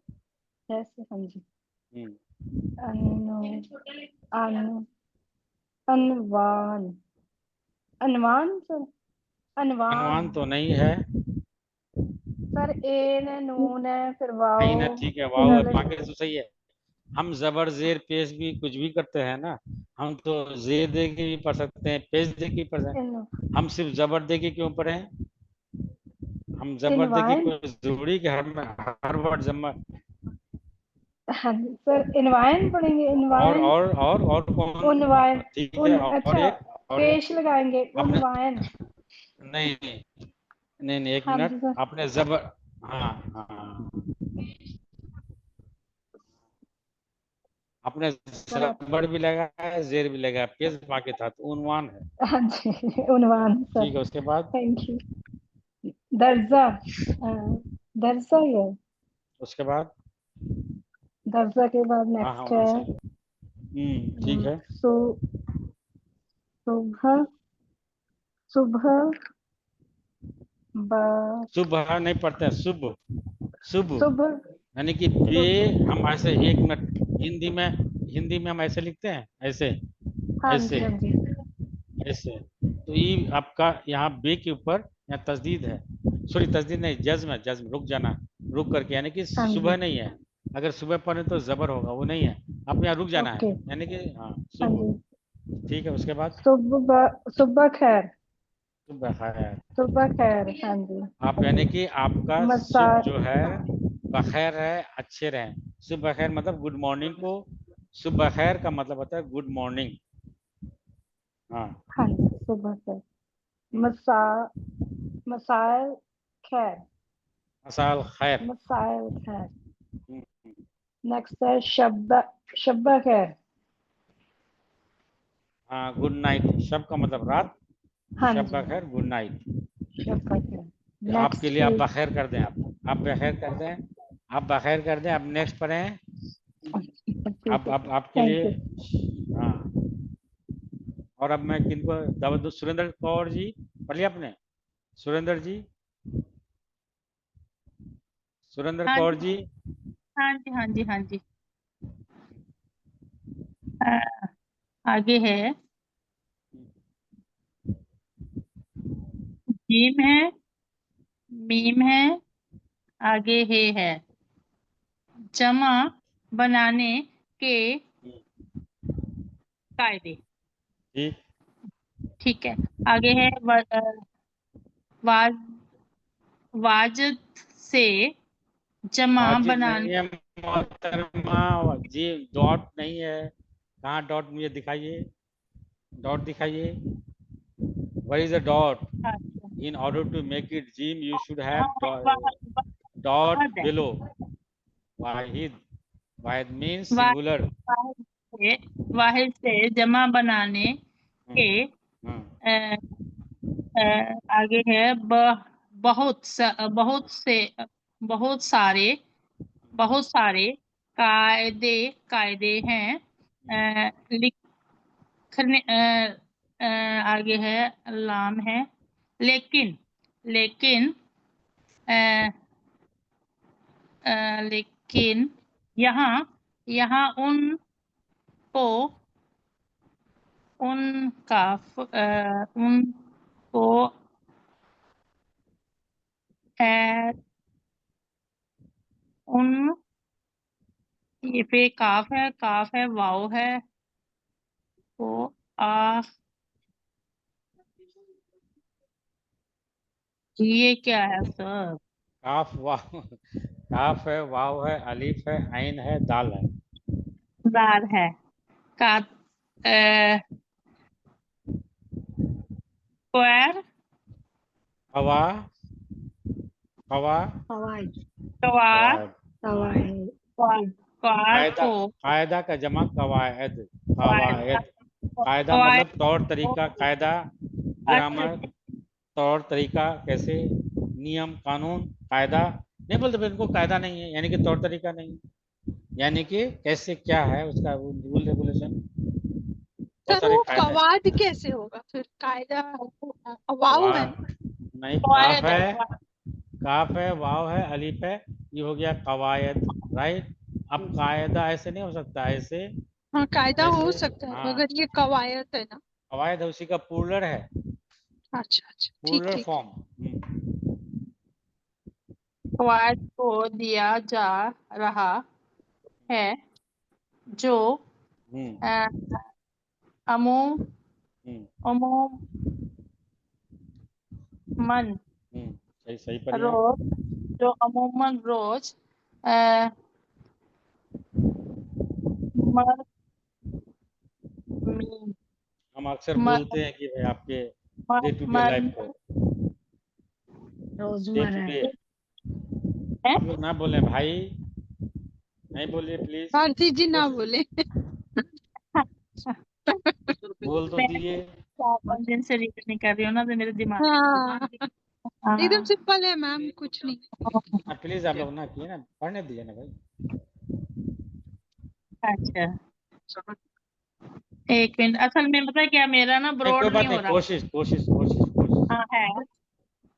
ऐसे, हाँ जी। हम्म। अनवान, अनवान सर, अनवान अनवान तो नहीं है। सर। ए ने, नून है, फिर नहीं ना, वाओ, ठीक है, फिर वाह, अलिफ। बाकी तो सही है। हम जबर जेर पेश भी कुछ भी करते हैं ना, हम तो जेर दे के भी पढ़ सकते हैं, पेश दे के भी पढ़ सकते हैं। हम सिर्फ जबर दे के क्यों पढ़े? हम जबर दे के, इनवाइन, कोई जरूरी कि हर वर्ड जमा? हाँ जी सर, इनवाइन पढ़ेंगे, और इनवाइन, और और कौन? उनवाइन, ठीक उन है, और अच्छा, एक, और एक। पेश लगाएंगे, आपने, उनवाइन। नहीं नहीं नहीं नहीं, एक हाँ मिनट, जी सर, आपने जबर, हाँ हाँ, आपने सर आप, जबर भी लगाया, जेर भी लगाया, पेश बाकी था, तो उन्वान है। हाँ जी उनवान सर, ठीक है, उसके बाद, थैंक यू। दर्जा, दर्जा ही है। उसके बाद, दर्जा के बाद हाँ हाँ नेक्स्ट वहाँ है से, ठीक है। सुबह, सुबह, ब, सुबह नहीं पढ़ते हैं, शुभ, शुभ, सुबह, यानी कि बे, हम ऐसे, एक मिनट, हिंदी में, हिंदी में हम ऐसे लिखते हैं, ऐसे, हाँ ऐसे, जी, हाँ जी, ऐसे। तो ये आपका यहाँ बे के ऊपर यहाँ तस्दीद है, सॉरी तस्दीद नहीं, जज्म है, जज्म, रुक जाना, रुक करके, यानी कि हाँ सुबह जी, नहीं है। अगर सुबह पढ़े तो जबर होगा, वो नहीं है, आप यहाँ रुक जाना है, ओके, यानी कि हाँ, हाँ शुभ। जी। ठीक है, उसके बाद, सुबह, सुबह खैर, सुबह खैर। सुबह खैर, हाँ जी। आप यानी कि आपका मसा, शुभ जो है, बखैर है, अच्छे रहें। शुभ बखैर मतलब गुड मॉर्निंग को, शुभ बखैर का मतलब होता है गुड मॉर्निंग। हाँ, हाँ जी सुबह खैर। मसा, मसाइल खैर, मसाल खैर। मसाइल खैर। हम्म, नेक्स्ट है शब, शब्बा खैर। हाँ, गुड नाइट, शब का मतलब रात, हाँ शब जी, बखैर, गुड नाइट। शब्बा खैर। आपके नेक्स्ट लिए आप बखैर कर दें, आप बखैर कर दें, आप बखैर कर दें। अब नेक्स्ट पढ़ें। अब आपके थैंक लिए, यू। हाँ। और अब मैं किनको दावत दूं? सुरेंद्र कौर जी पढ़ लिया आपने? सुरेंद्र जी, सुरेंद्र हाँ कौर जी, जी। हाँ जी, हाँ जी, हाँ जी। आगे है, जीम है, मीम है, आगे है। जमा बनाने के कायदे। जी, ठीक है। आगे है वाज वाजद से जमा वाजिब नहीं बनाने। है मोहतरमा जी, डॉट नहीं है। कहाँ डॉट? मुझे दिखाइए, डॉट दिखाइए। Where is the dot? अच्छा, In order to make it Jim, you should हाँ, have dot वाहद है। below. Wahid. Wahid means वाहिद singular. वाहिद से जमा बनाने के हम्म, अ, आगे है बहुत सारे कायदे हैं। लिखने आगे है, लाम है। लेकिन लेकिन अ, लेकिन यहाँ यहाँ उनको अ, उन ये पे काफ है, वाव है, तो आ ये क्या है सर? काफ वाव, काफ है, वाव है, अलीफ है, आइन है, दाल है। दाल है का क्वार हवा, हवा, कवायद क्वार कवायद। कवायद क्वार कायदा, को कायदा का जमा कवायद, कायदा कवायद। कायदा क्वार मतलब तौर तरीका, कायदा, अच्छा ग्रामर, तौर तरीका, कैसे, नियम, कानून, कायदा। नहीं बोलते फिर इनको कायदा नहीं है, यानी कि तौर तरीका नहीं है, यानी कि कैसे क्या है उसका रूल रेगुलेशन। बहुत सर सारे वो कायदे। कवाद कैसे होगा फिर? कायदा वाव है ना? नहीं, क्वायद है काफ है, वाव है, अलीफ है, ये हो गया कवायद, राइट। अब कायदा ऐसे नहीं हो सकता, ऐसे, हाँ, कायदा हो ऐसे। सकता है हाँ, मगर ये कवायद है ना? कवायद है, उसी का प्लूरल है, अच्छा अच्छा, ठीक प्लूरल ठीक। फॉर्म। क्वार को दिया जा रहा है जो हम्म, अमूमन हम्म, सही सही पढ़िए आप। रोज अमूमन रोज अ, मर मी हम अक्सर मर बोलते हैं कि भाई आपके मर डे टू डे मर लाइफ को, डे रोजमर्रा टू डे, है आप लोग ना बोले भाई, नहीं बोलिए प्लीज, भारती जी ना बोले। बोल तो मैं दिए। 4-5 दिन से रीड नहीं कर रही हूँ ना, तो मेरे दिमाग हाँ, एकदम हाँ सिंपल है मैम, कुछ नहीं। प्लीज आप लोग ना किए ना, पढ़ने दीजिए ना भाई। अच्छा, एक मिनट। असल में पता है क्या, मेरा ना नहीं, ब्रॉड कोई नहीं बात हो नहीं, रहा। कोशिश कोशिश कोशिश कोशिश। हाँ है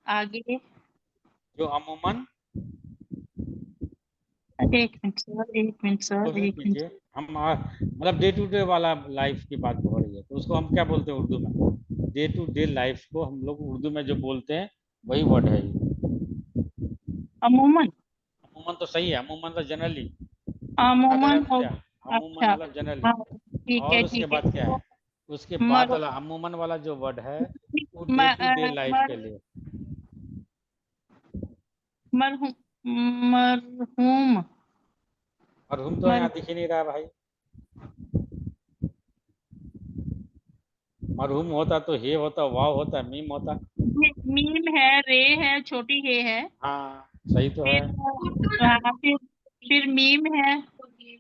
आगे। जो अमूमन, एक मिनट सर, एक मिनट सर, कोशिश एक मिनट। कीजिए। हम मतलब डे टू डे वाला लाइफ की बात हो रही है, तो उसको हम क्या बोलते हैं उर्दू में? डे टू डे लाइफ को हम लोग उर्दू में जो बोलते हैं वही वर्ड है ये। अमूमन अमूमन तो सही है, अमूमन तो जनरली, अमूमन हो। क्या, अमूमन अच्छा, मतलब जनरली। हाँ ठीक है और उसके ठीक है। बाद क्या है? उसके बाद मर वाला अमूमन वाला जो वर्ड है वो डे म- टू डे अ, लाइफ के मर लिए। मरहूम मरहूम मरहूम तो यहाँ मर दिख ही नहीं रहा भाई। मरहूम होता तो हे होता, वाव होता, मीम होता। मीम है, रे है, छोटी हे है। हाँ, सही तो है। फिर हाँ, फिर मीम है,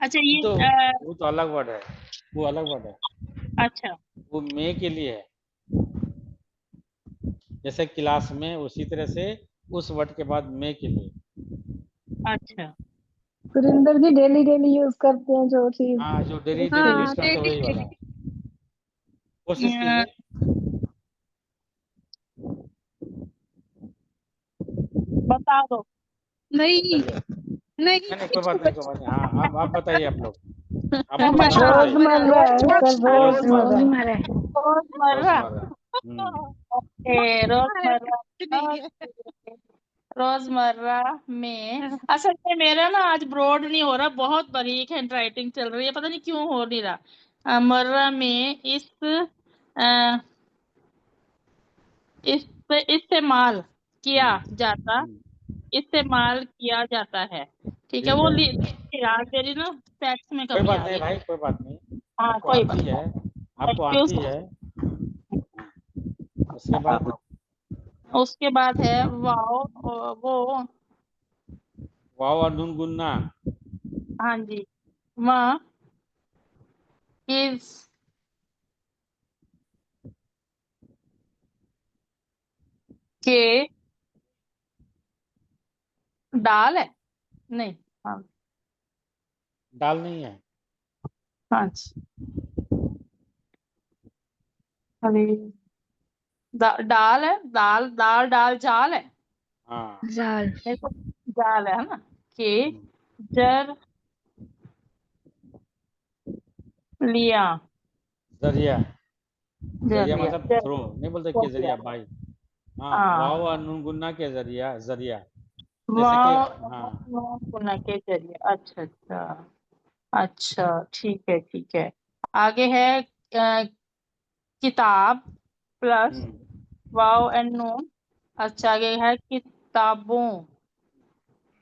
अच्छा ये तो वो तो अलग वर्ड है, वो अलग वर्ड है, अच्छा वो मे के लिए है। जैसे क्लास में, उसी तरह से उस वर्ड के बाद मे के लिए। अच्छा सुरिंदर जी डेली डेली यूज करते हैं जो चीज। हाँ, जो डेली डेली हाँ यूज करते हो वही वाला। कोशिश कीजिए। बता दो। नहीं चलिए, नहीं नहीं कोई बात नहीं, कोई बात नहीं। हाँ, आप बताइए, आप लोग, आपको अच्छा बताना तो चाहिए। रोजमर्रा है सर, रोजमर्रा। रोजमर्रा रोजमर्रा। रोजमर्रा। ओके रोजमर्रा। नहीं है। रोजमर्रा में असल में मेरा ना आज ब्रॉड नहीं हो रहा, बहुत बारीक हैंड राइटिंग चल रही है, पता नहीं क्यों हो नहीं रहा। मर्रा में इस्तेमाल किया जाता इस्तेमाल किया जाता है। ठीक है, ठीक वो है, यार मेरी ना फैक्ट्स में कोई कमी बात आ नहीं रही है। भाई, कोई बात नहीं। हाँ आपको कोई आती बात है, आपको एक्सक्यूज। आती है। उसके बाद उसके बाद है वाओ वो वाव और नून गुन्ना। हाँ जी, वह इज के डाल है नहीं। हाँ दाल नहीं है। हाँ जी। अरे दाल है, दाल दाल दाल जाल है, हाँ। जाल मेरे को जाल है ना। के जर लिया जरिया। जर जरिया लिया मतलब जर थ्रो, नहीं बोलते हो कि गया। जरिया भाई। हाँ, हाँ वाव और नून गुन्ना के जरिया, जरिया। जैसे कि हाँ, गुना के जरिए। अच्छा अच्छा अच्छा, ठीक है ठीक है। आगे है किताब प्लस हम्म, वाव एंड नून। अच्छा आगे है किताबों,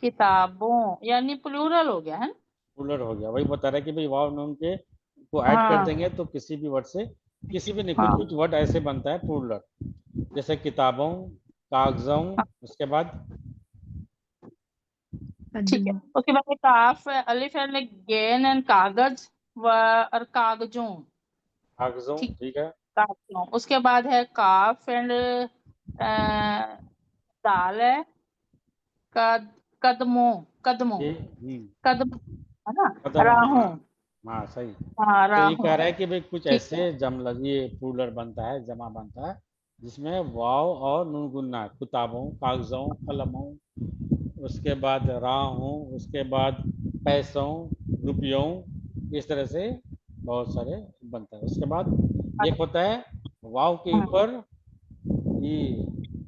किताबों यानी प्लूरल हो गया है। प्लूरल हो गया। वही बता रहा है कि भाई वाव नून के को ऐड कर हाँ देंगे तो किसी भी वर्ड से, किसी भी नहीं, कुछ हाँ कुछ वर्ड ऐसे बनता है प्लूरल। जैसे किताबों, कागजों। हाँ, उसके बाद ठीक है। कद्दू उसके बाद काफ अलिफ है गेन एंड कागज व और कागजों। कागजों, ठीक, ठीक है। कागजों। उसके बाद है काफ एंड दाल है कद कदमों कदमों ये कदम है ना। कदमों, राहों। हाँ। हाँ, सही। हाँ तो ये राहों। कह रहा है कि भाई कुछ ठीक है। ऐसे जम लगी प्लूरल बनता है, जमा बनता है, जिसमें वाव और नून गुन्ना, किताबों, कागजों, कलमों। उसके बाद राहों, उसके बाद पैसों, रुपयों। इस तरह से बहुत सारे बनता है। उसके बाद एक होता है वाव के हाँ, ऊपर ये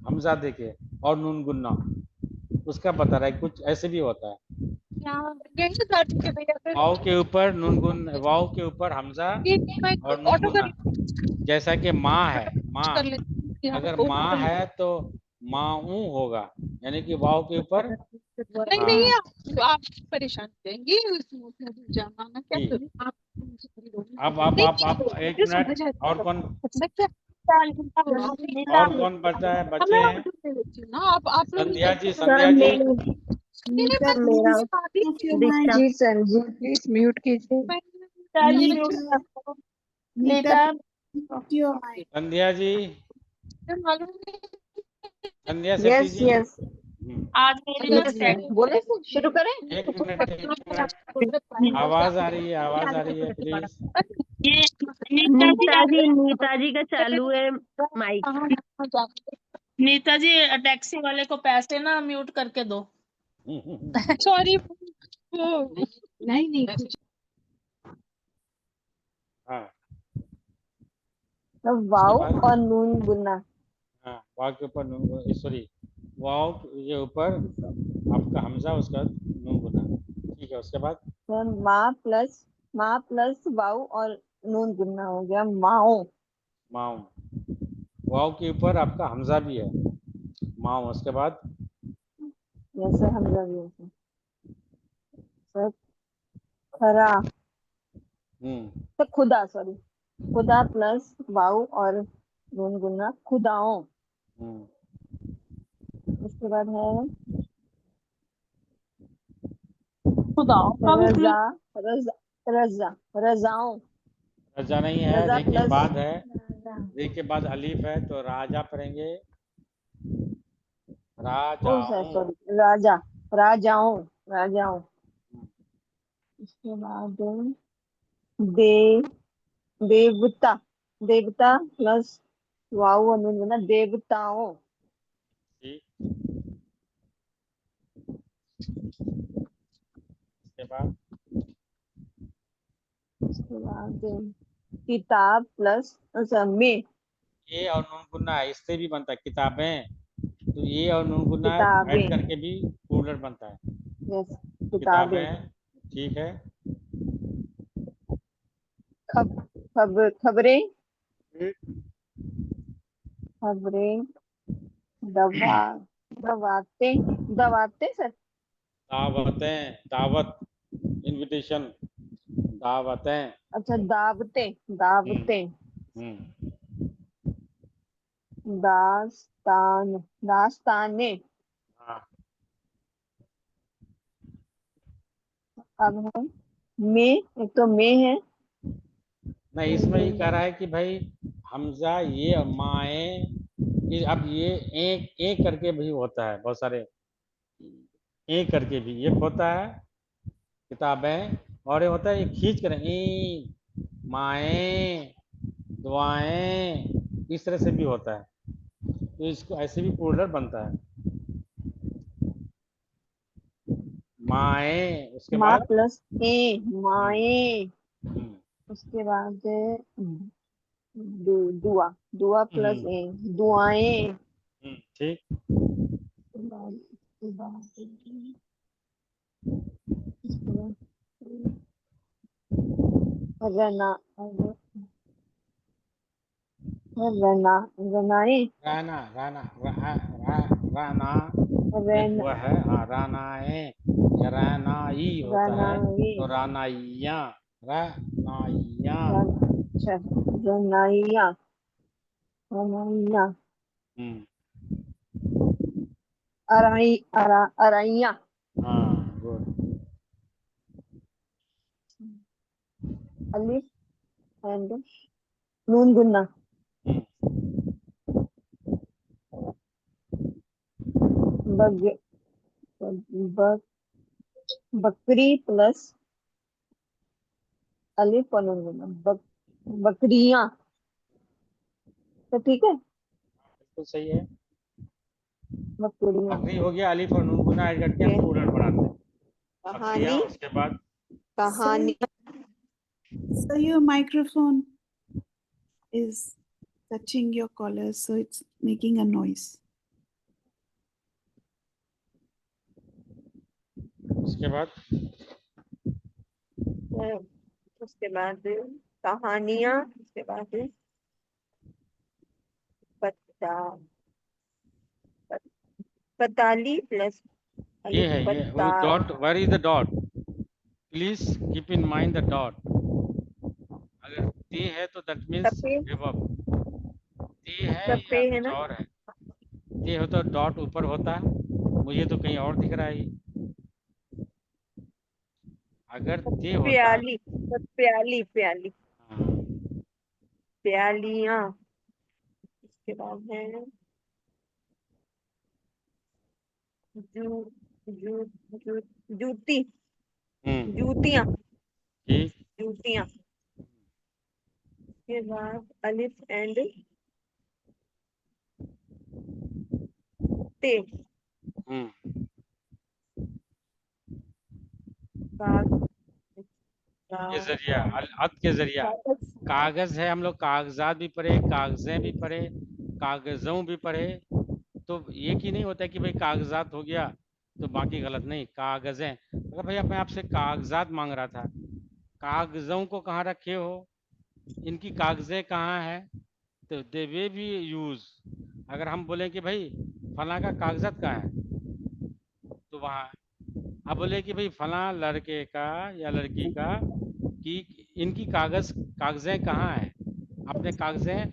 हमजा देके और नून गुन्ना, उसका बता रहा है कुछ ऐसे भी होता है। यही तो कर दीजिए भैया फिर। वाव के ऊपर नून गुन, वाव के ऊपर हमजा ये मैं और नून ऑटो कर गुन्ना। जैसा कि माँ है, माँ, कर लेती हूँ यहाँ अगर पे माँ ओपन। है तो माऊ होगा, यानी कि वाव के ऊपर। नहीं नहीं हाँ, आप परेशान करेंगे उसमें जाना ना क्या जी। करूँ आप। नहीं आप नहीं एक मुझे समझ मिनट। और आता कौन, है क्या। नीता और कौन बचा है, बच्चे मैं हैं? ऑटो ले लेती हूँ ना आप लोग संध्या जी, सर संध्या जी। मेरी नहीं नहीं मैं मेरा मुझे बात ही नहीं हुई। Diksha ji sir ji please mute कीजिए। जी म्यूट Nita, कर दो। Nita, Nita mute your mic. Sandhya ji, मुझे मालूम नहीं। संध्या शेट्टी यस जी। यस आज मेरी ना यस सर बोले शुरू करें। एक मिनट, एक मिनट। आवाज आ रही है, आवाज आ रही है, प्लीज। ये नीता जी नीता जी का चालू है माइक। नीता जी टैक्सी वाले को पैसे ना म्यूट करके दो। सॉरी वो नहीं नहीं कुछ हाँ, तो उसके वाव बाद और नून गुन्ना। हाँ, वाव के ऊपर नून, सॉरी, वाव के ऊपर आपका हमजा, उसका नून गुना। ठीक है, उसके बाद तो माँ प्लस वाव और नून गुन्ना हो गया माओ। माऊ। वाव के ऊपर आपका हमजा भी है, माऊ। उसके बाद जैसे हमजा भी होता है। सर खरा, तो खुदा, सॉरी, खुदा प्लस वाव और नून गुन्ना खुदाओं। हम्म, उसके बाद है खुदाओं का भी रजा रजा रजा रजाओं रजा नहीं है, रजा रे के प्लस बाद है, रे के बाद अलीफ है तो राजा पढ़ेंगे, राजाओं। सॉरी राजा राजाओं राजाओं। इसके बाद दे देवता देवता प्लस वाऊ अनुन बना देवताओं। ठीक, इसके बाद उसके बाद किताब प्लस अच्छा में ये और नून गुन्ना है, इससे भी बनता है किताबें, तो ये और नून गुन्ना किताबें ऐड करके भी प्लूरल बनता है, यस किताबें। किताबें। ठीक है, खबरें खबरें दवा दवाते दवाते सर दावतें, दावत, इनविटेशन, दावतें। अच्छा दावते दावते हम्म, दास्तान दास्ताने। हाँ, अब है में एक तो में है नहीं इसमें ये कह रहा है कि भाई हमजा ये और माए, ये अब ये एक करके भी होता है, बहुत सारे एक करके भी एक होता है किताबें, और ये होता है ये खींच कर माए, दुआएं, इस तरह से भी होता है, तो इसको ऐसे भी प्लूरल बनता है, माए। उसके माँ बाद प्लस ए माए। हम्म, उसके बाद दुआ दुआ प्लस ए दुआएं। ठीक, रना रना रनाए राना राना राना एक रन हुआ है, हाँ रानाए या रानाई होता है, रनाए तो रानाइया, रानाइया। अच्छा रनाइया रनाइया हम्म, अराइया हाँ गुड। अलिफ एंड नून गुन्ना बग बग बकरी प्लस अलिफ और नून गुन्ना बकरियां। तो ठीक है बिल्कुल सही है, बकरियां। बकरी हो गया, अलिफ और नून गुना ऐड करके हम प्लूरल बनाते हैं, बकरियां। कहानी उसके बाद कहानी So your microphone is touching your collar, so it's making a noise. उसके बाद उसके बाद कहानियां। उसके बाद पता पताली प्लस ये है, ये dot, where is the dot, please keep in mind the dot, अगर ते है तो दैट मीन्स तपे रिवर्ब, ते है या तपे है कुछ ना और है, ते हो तो डॉट ऊपर होता, मुझे तो कहीं और दिख रहा है ये। अगर ते होता, प्याली प्याली प्याली हाँ, प्यालियां। उसके बाद है जू जू जू जूती जूतियां ठीक, जूतियां। उसके बाद अलिफ एंड ते के जरिया, अत के जरिया, कागज है, हम लोग कागजात भी पढ़े, कागजें भी पढ़े, कागजों भी पढ़े, तो ये की नहीं होता कि भाई कागजात हो गया तो बाकी गलत नहीं, कागजें। अगर भैया मैं आपसे कागजात मांग रहा था, कागजों को कहाँ रखे हो, इनकी कागजें कहाँ है, तो दे वे भी यूज, अगर हम बोले कि भाई फला का कागजात कहाँ है, तो वहाँ, अब बोले कि भाई फला लड़के का या लड़की का कि इनकी कागजें कहाँ है, आपने कागजें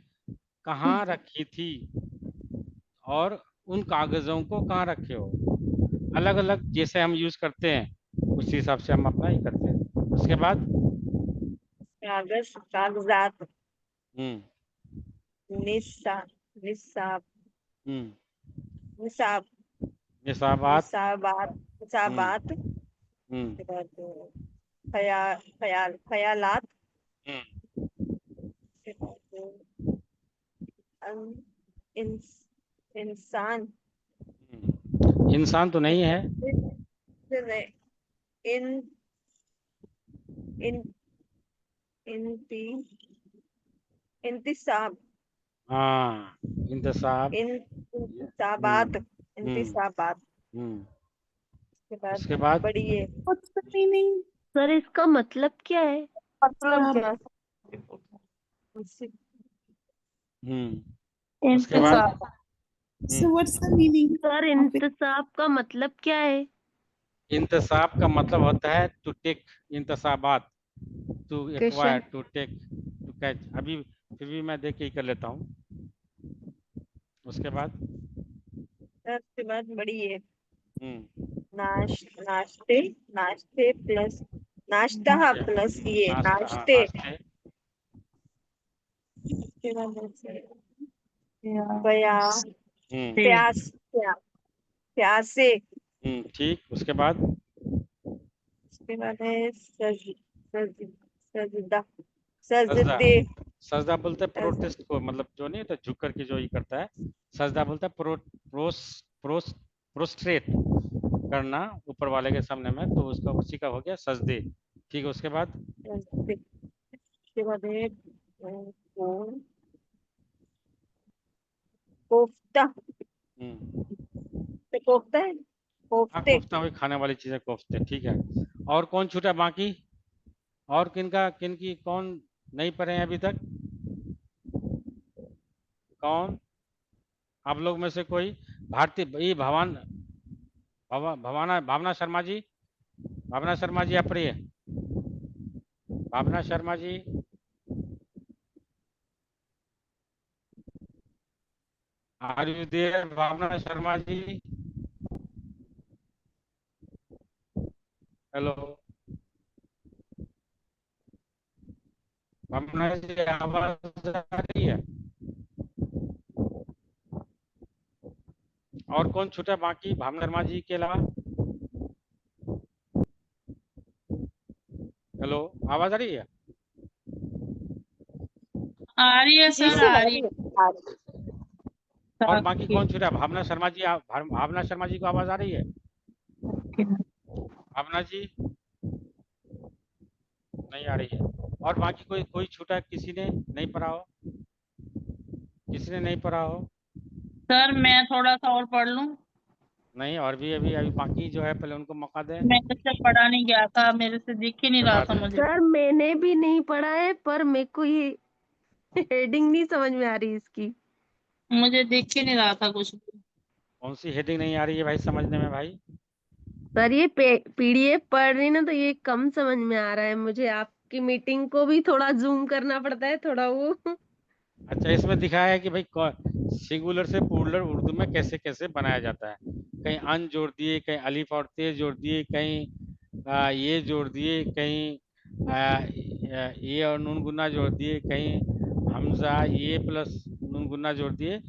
कहाँ रखी थी और उन कागजों को कहाँ रखे हो, अलग अलग जैसे हम यूज करते हैं उसी हिसाब से हम अपना ही करते हैं। उसके बाद कागज, कागजात, हम्म निसाब, निसाब, हम्म निसाब, निसाबात। निसाबात, निसाबात, हम्म उसके बाद खयालात, हम्म उसके बाद इंस, इंसान, इंसान तो नहीं है। इन इन इंती इंतिसाब, हाँ, इंतसाब। इंतिसाबात, हम्म इंतिसाबात, हम्म उसके बाद उसके बाद बढ़िए। What's the meaning? सर इसका मतलब क्या है? मतलब क्या उसके बाद इंतजार। So what's the meaning sir of it? इंतसाब का मतलब क्या है? इंतसाब का मतलब होता है टू टेक, इंतसाबात to acquire, question to take, to catch. अभी फिर भी मैं देख के ही कर लेता हूँ। उसके बाद उसके बाद बढ़िए। हम्म नाश्ते, नाश्ते प्लस नाश्ता प्लस ये नाश्ता, हाँ, नाश्ते, नाश्ते। उसके बाद प्यास, हम्म प्यास, प्यासे, ठीक। उसके बाद उसके बाद है सजदा, सजदा। सजदे, सजदा बोलते हैं प्रोटेस्ट को, मतलब जो नहीं तो झुक करके जो ही करता है। सजदा बोलता है प्रोस्ट्रेट करना ऊपर वाले के सामने में, तो उसका उसी का हो गया सजदे। ठीक है। उसके बाद सजदे, उसके बाद है कोफ्ता, हम्म तो कोफ्ता है, हाँ, कोफ्ते, कोफ्ता हुई खाने वाली चीजें, कोफ्ते। ठीक है। और कौन छूटा बाकी? और किनकी कौन नहीं पढ़े हैं अभी तक? कौन आप लोग में से कोई? भारतीय ये भावना शर्मा जी, भावना शर्मा जी आप पढ़िए। Bhavna Sharma ji, are you there? Bhavna Sharma ji, hello. Bhavna ji आवाज आ रही है? और कौन छूटा बाकी भावना शर्मा जी के अलावा? हेलो, आवाज आ रही है? आ रही है सर, हेलो। आ रही और बाकी है। कौन छूटा? भावना शर्मा जी, भावना शर्मा जी को आवाज आ रही है? भावना जी नहीं आ रही है। और बाकी कोई कोई छूटा? किसी ने नहीं पढ़ा हो? किसी ने नहीं पढ़ा हो? सर मैं थोड़ा सा और पढ़ लूं? नहीं, और भी अभी अभी बाकी जो है, पहले उनको मौका दें। मेरे से पढ़ा नहीं गया था, मेरे से दिख ही नहीं रहा पढ़ा था दें। मुझे। सर मैंने भी नहीं पढ़ा है, पर मेरे को ये हेडिंग नहीं समझ में आ रही इसकी। मुझे दिख ही नहीं रहा था कुछ भी। कौन सी हेडिंग नहीं आ रही है भाई समझने में भाई? सर ये पीडीएफ पढ़ रही ना, तो ये कम समझ में आ रहा है मुझे। आपकी मीटिंग को भी थोड़ा जूम करना पड़ता है, थोड़ा वो अच्छा, इसमें दिखाया है कि भाई सिंगुलर से प्लूरल उर्दू में कैसे कैसे बनाया जाता है। कहीं अन जोड़ दिए, कहीं अलिफ और ते जोड़ दिए, कहीं ये जोड़ दिए, कहीं ये और नून गुन्ना जोड़ दिए, कहीं हमजा ये प्लस नून गुन्ना जोड़ दिए।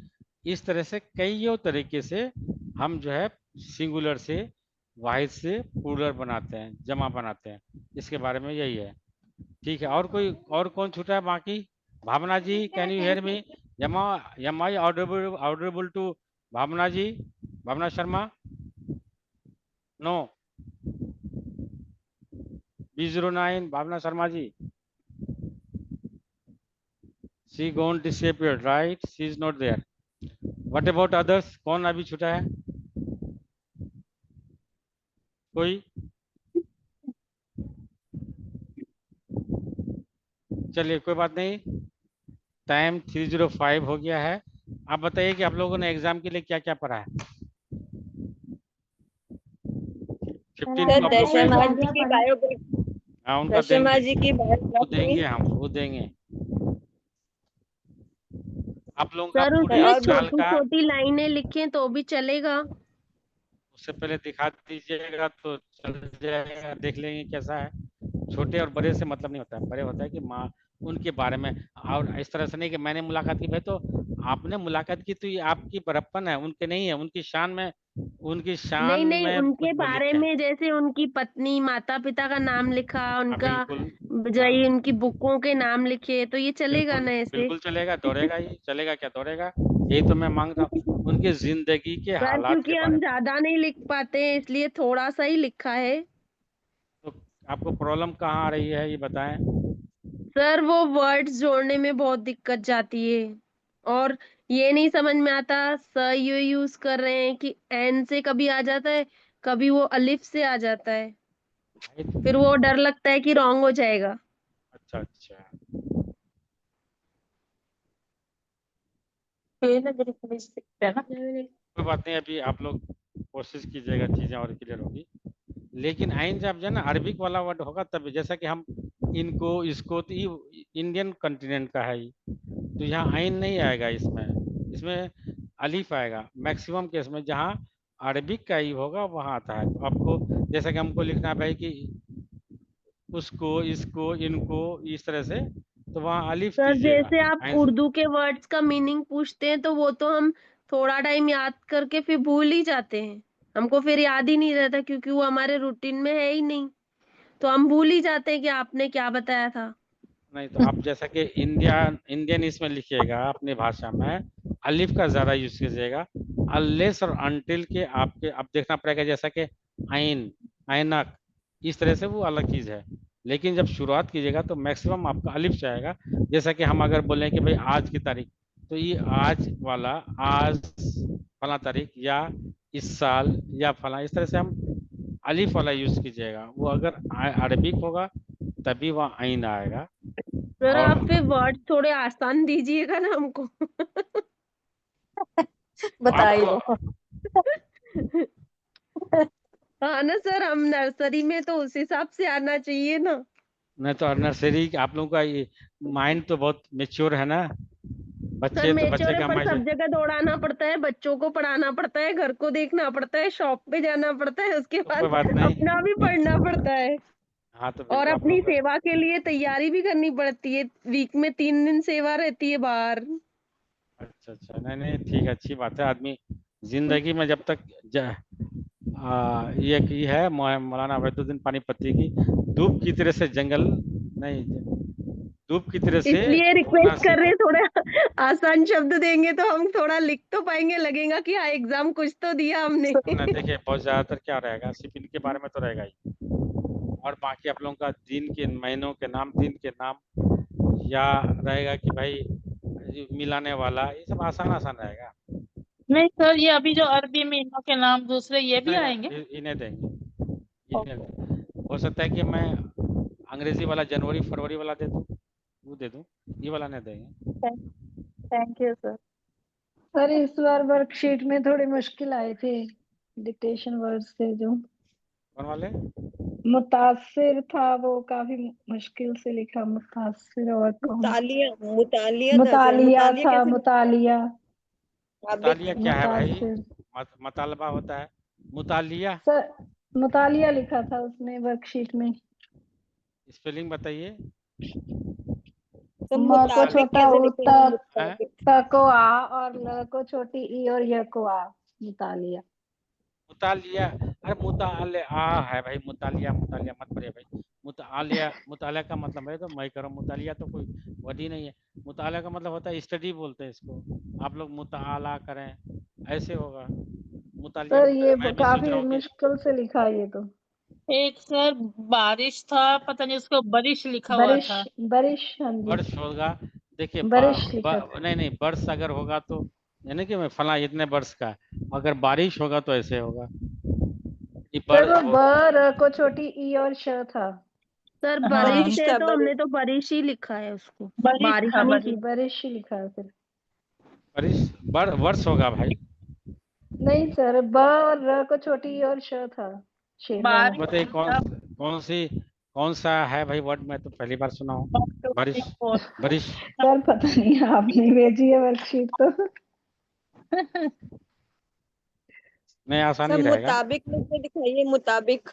इस तरह से कईयों तरीके से हम जो है सिंगुलर से वाहिद से प्लूरल बनाते हैं, जमा बनाते हैं। इसके बारे में यही है। ठीक है। और कोई और कौन छूटा है बाकी? Bhavna ji, can you hear me? Am I audible to Bhavna ji? Bhavna Sharma? No. B09 Bhavna Sharma ji, she gone disappeared, right? She is not there. What about others? कौन अभी छूटा है? कोई? चलिए, कोई बात नहीं। टाइम 3:05 हो गया है। आप बताइए कि आप लोगों ने एग्जाम के लिए क्या क्या पढ़ा है? 15 सर को आप लोग दशमा को, जी की बायोग्राफी, हाँ, उनका दशमा देंगे, जी की वो बायोग्राफी, देंगे, हम वो देंगे। आप लोगों का सर पूरे उसमें और साल छोटी का, छोटी लाइनें लिखें तो भी चलेगा? उससे पहले दिखा दीजिएगा तो चल जाएगा, देख लेंगे कैसा है। छोटे और बड़े से मतलब नहीं होता है, बड़े होता है कि माँ उनके बारे में। और इस तरह से नहीं कि मैंने मुलाकात की, भाई तो आपने मुलाकात की तो ये आपकी बड़प्पन है, उनके नहीं है। उनकी शान नहीं नहीं, में कुछ उनके वो बारे लिखे हैं। में जैसे उनकी पत्नी माता पिता का नाम लिखा, हाँ उनका बिल्कुल। जय, हाँ उनकी बुकों के नाम लिखे, तो ये चलेगा बिल्कुल ना ऐसे? बिल्कुल चलेगा, दौड़ेगा, ही चलेगा, क्या दौड़ेगा। यही तो मैं मांग रहा हूँ, उनकी जिंदगी के सर हालात के क्योंकि हम बारे में। ज्यादा नहीं लिख पाते हैं, इसलिए थोड़ा सा ही लिखा है। तो आपको प्रॉब्लम कहाँ आ रही है ये बताएं। सर वो वर्ड्स जोड़ने में बहुत दिक्कत जाती है, और ये नहीं समझ में आता स यू यूज कर रहे हैं कि एन से कभी आ जाता है, कभी वो अलिफ से आ जाता है, फिर वो डर लगता है कि रॉन्ग हो जाएगा। अच्छा अच्छा। है ना। कोई बात नहीं, अभी आप लोग कोशिश कीजिएगा, चीजें और क्लियर होगी। लेकिन आइन जब जो है ना अरबिक वाला वर्ड होगा तब, जैसा कि हम इनको इसको, तो ये इंडियन कॉन्टिनेंट का है ये, तो यहाँ आइन नहीं आएगा इसमें। इसमें अलीफ आएगा मैक्सिमम केस में। जहाँ अरबिक का ही होगा वहाँ आता है। तो आपको जैसा कि हमको लिखना है भाई कि उसको, इसको, इनको, इस तरह से, तो वहाँ अलीफ सर कीजिएगा। जैसे आप आइन उर्दू के वर्ड्स का मीनिंग पूछते हैं, तो वो तो हम थोड़ा टाइम याद करके फिर भूल ही जाते हैं, हमको फिर याद ही नहीं रहता, क्योंकि वो हमारे रूटीन में है ही नहीं, तो हम भूल ही जाते हैं कि आपने क्या बताया था। नहीं, तो आप जैसा कि इंडियन इसमें लिखिएगा अपनी भाषा में, अलिफ का ज्यादा यूज कीजिएगा। अनलेस और अनटिल के आपके अब देखना पड़ेगा, जैसा कि आइन, ऐनक, इस तरह से वो अलग चीज है। लेकिन जब शुरुआत कीजिएगा तो मैक्सिमम आपका अलिफ से आएगा। जैसा कि हम अगर बोलें कि भाई आज की तारीख, तो ये आज वाला, आज फला तारीख, या इस साल, या फला, इस तरह से हम अलिफ वाला यूज कीजिएगा। वो अगर अरबिक होगा तभी वहाँ आइन आएगा। सर और आप फिर वर्ड थोड़े आसान दीजिएगा ना हमको। आपको हाँ ना सर, हम नर्सरी में तो उस हिसाब से आना चाहिए ना। नहीं तो नर्सरी, आप लोगों का ये माइंड तो बहुत मेच्योर है ना। सर बच्चे मेच्योर है, का पर माइंड। सब जगह दौड़ाना पड़ता है, बच्चों को पढ़ाना पड़ता है, घर को देखना पड़ता है, शॉप पे जाना पड़ता है, उसके तो कोई बाद बात नहीं। अपना भी पढ़ना पड़ता है, हाँ तो और बिल्कुल आप अपनी लोग का। सेवा के लिए तैयारी भी करनी पड़ती है। वीक में 3 दिन सेवा रहती है बाहर। अच्छा अच्छा, नहीं नहीं ठीक है, अच्छी बात है। आदमी जिंदगी में जब तक ये है मौलाना वैदुद्दीन पानीपती की, धूप की तरह से जंगल नहीं, धूप की तरह से इसलिए घूमना रिक्वेस्ट कर रहे सीखो। हैं, थोड़ा आसान शब्द देंगे तो हम थोड़ा लिख तो पाएंगे, लगेगा कि हाँ एग्जाम कुछ तो दिया हमने। ना देखिए, बहुत ज्यादातर क्या रहेगा, सिर्फ इनके बारे में तो रहेगा ही। और बाकी आप लोगों का दिन के, महीनों के नाम, दिन के नाम, या रहेगा कि भाई मिलाने वाला, ये सब आसान आसान रहेगा। नहीं सर, ये अभी जो अरबी में इनों के नाम दूसरे ये भी आएंगे। इन्हें देंगे, इन्हें देंगे। हो सकता है कि मैं अंग्रेजी वाला जनवरी फरवरी वाला दे दूं, वो दे दूं, ये वाला नहीं देंगे। Thank you sir. सर इस बार वर्कशीट में थोड़ी मुश्किल आए थे डिक्टेशन वर्ड से, जो कौन वाले? मुतासिर था वो काफी मुश्किल से लिखा, मुतासिर और कौन, मुतालिया, मुतालिया था सर, मुतालिया मुतालिया था, कैसे मुतालिया, मुताबिक? मुतालिया क्या है भाई? मुतासिर। मतालबा होता है, मुतालिया। सर मुतालिया लिखा था उसने वर्कशीट में। स्पेलिंग बताइए। तो म को मुताबिक छोटा कैसे ऊ, लिखेंगे? हैं? मुताबिक। त को आ, और ल को छोटी ई, और य को आ, मुतालिया। मुतालिया, अरे मुताले आ है भाई, मुतालिया मुतालिया मत पढ़िए भाई। मुतालिया, मुतालिया का मतलब है तो मैं करूँ, मुतालिया तो कोई वर्ड ही नहीं है। मुतालिया का मतलब होता है स्टडी, बोलते हैं इसको। आप लोग मुताला करें, ऐसे होगा मुतालिया। सर ये मैं भी सोच काफी रहा हूँ कि मुश्किल से लिखा ये तो। एक सर बारिश था, पता नहीं उसको बारिश लिखा हुआ बारिश, था। बारिश, हाँ जी, वर्ष होगा। देखिए बारिश लिखा था। नहीं नहीं, वर्ष अगर होगा तो यानी कि मैं फला इतने वर्ष का है। अगर बारिश होगा तो ऐसे होगा कि सर वो ब, वो, र को छोटी ई और श था। सर हाँ बारिश बारिश है था, तो बारिश। हमने तो बारिश ही लिखा है उसको, बारिश बारिश था नहीं हाँ बारिश। जी, की। बारिश ही लिखा है फिर। बारिश वर्ष होगा भाई। नहीं सर, ब और र को छोटी ई और श था, शेर वाला। बारिश बताइए था। कौन सा है भाई वर्ड, मैं तो पहली बार सुना हूँ। बारिश, बारिश। सर पता नहीं, आपने भेजी है वर्कशीट तो। नहीं, आसान सब ही रहेगा। मुताबिक में से दिखाइए, मुताबिक।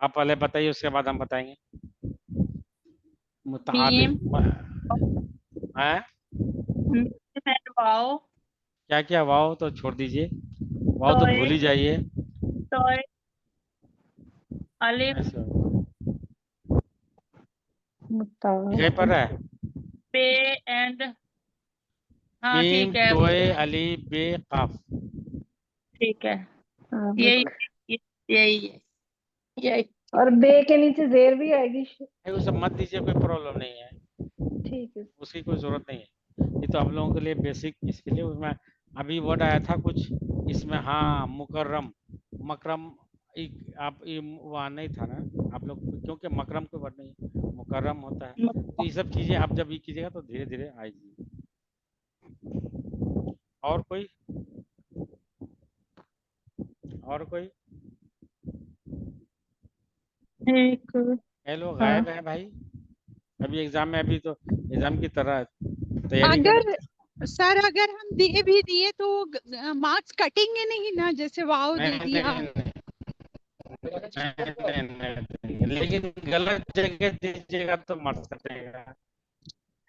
आप पहले बताइए, उसके बाद हम बताएंगे। मीम मुताबिक है। मीम एंड वाओ, क्या क्या? वाओ तो छोड़ दीजिए, वाओ तो टॉय भूल ही जाइए। टॉय, अलिफ, ऐसे मुताबिक दिखाई पड़ रहा है? पे एंड, हाँ मीम, ठीक है टोए, अली, बे, काफ। ठीक है, यही यही है, यही। और बे के नीचे जेर भी आएगी। वो सब मत दीजिए, कोई प्रॉब्लम नहीं है, ठीक है। उसकी कोई जरूरत नहीं है। ये तो आप लोगों के लिए बेसिक, इसके लिए उसमें अभी वर्ड आया था कुछ इसमें, हाँ मुकर्रम, मकरम। आप ये वहाँ नहीं था ना आप लोग, क्योंकि मकरम कोई वर्ड नहीं है, मुकर्रम होता है। तो ये सब चीजें आप जब ये कीजिएगा तो धीरे धीरे आएगी। और कोई? और कोई? एक ये लोग गायब है भाई, अभी एग्जाम में, अभी तो एग्जाम की तरह तैयारी कर रहे अगर सर अगर हम दे भी दिए तो मार्क्स कटेंगे नहीं ना, जैसे वाव दे नहीं, दिया। लेकिन गलत जगह दीजिएगा तो मत कटेगा।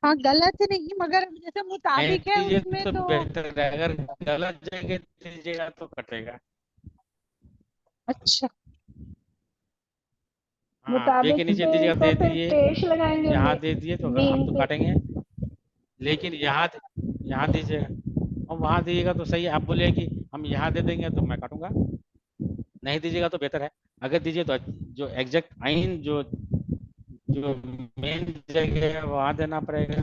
हाँ गलत नहीं, मगर अब जैसे नहीं मुताबिक है दीजिए उसमें तो तो बेहतर है, अगर गलत जगह दीजिएगा तो कटेगा। अच्छा। हाँ, बे मुताबिक के नीचे पे दीजिएगा, तो दे फिर दिए, पेश लगाएंगे, यहाँ दे दिए तो मीम हम तो पे। काटेंगे। लेकिन यहाँ दीजिएगा और वहाँ दीजिएगा तो सही है। आप बोलिए कि हम यहाँ दे देंगे तो मैं काटूंगा, नहीं दीजिएगा तो बेहतर है। अगर दीजिए तो जो एग्जैक्ट आइन जो जो मेन जगह है वहाँ देना पड़ेगा।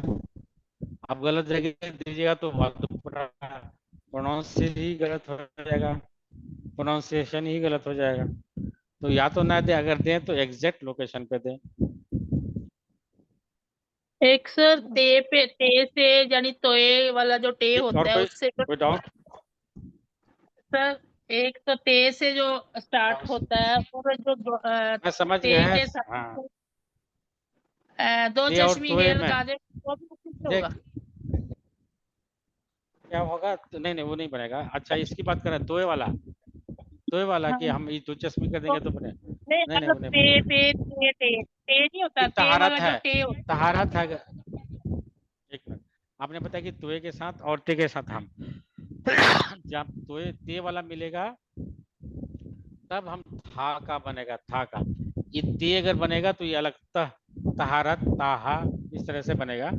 आप गलत जगह दीजिएगा तो वहाँ तो पूरा प्रोनाउंसिएशन ही गलत हो जाएगा, प्रोनाउंसिएशन ही गलत हो जाएगा। तो या तो ना दे, अगर दें तो एग्जैक्ट लोकेशन पे दें। एक सर ते पे, ते से यानी तोए वाला जो टे ठीक, और होता है उससे तो कोई डाउट? सर, एक तो ते से जो स्टार्ट होता है और जो मैं समझ ते गया है। के साथ हाँ, दो ते और चश्मी तोए हेल में गाजे, वो भी किससे देख होगा? क्या होगा तो, नहीं वो नहीं बनेगा। अच्छा इसकी बात करें, तोए वाला कि हाँ हम ये दो चश्मी कर तो देंगे तो बने? नहीं, नहीं नहीं, मतलब वो नहीं पे बनेगा। पे ते ते ते नहीं होता, ये ते तहारत वाला जो है, टे होता तहारत है। एक मिनट, आपने बताया कि तोए के साथ और ते के साथ हम जब तोए ते वाला मिलेगा तब हम था का बनेगा, था का। ये ते अगर बनेगा तो ये अलग तहारत, ताहा, इस तरह से बनेगा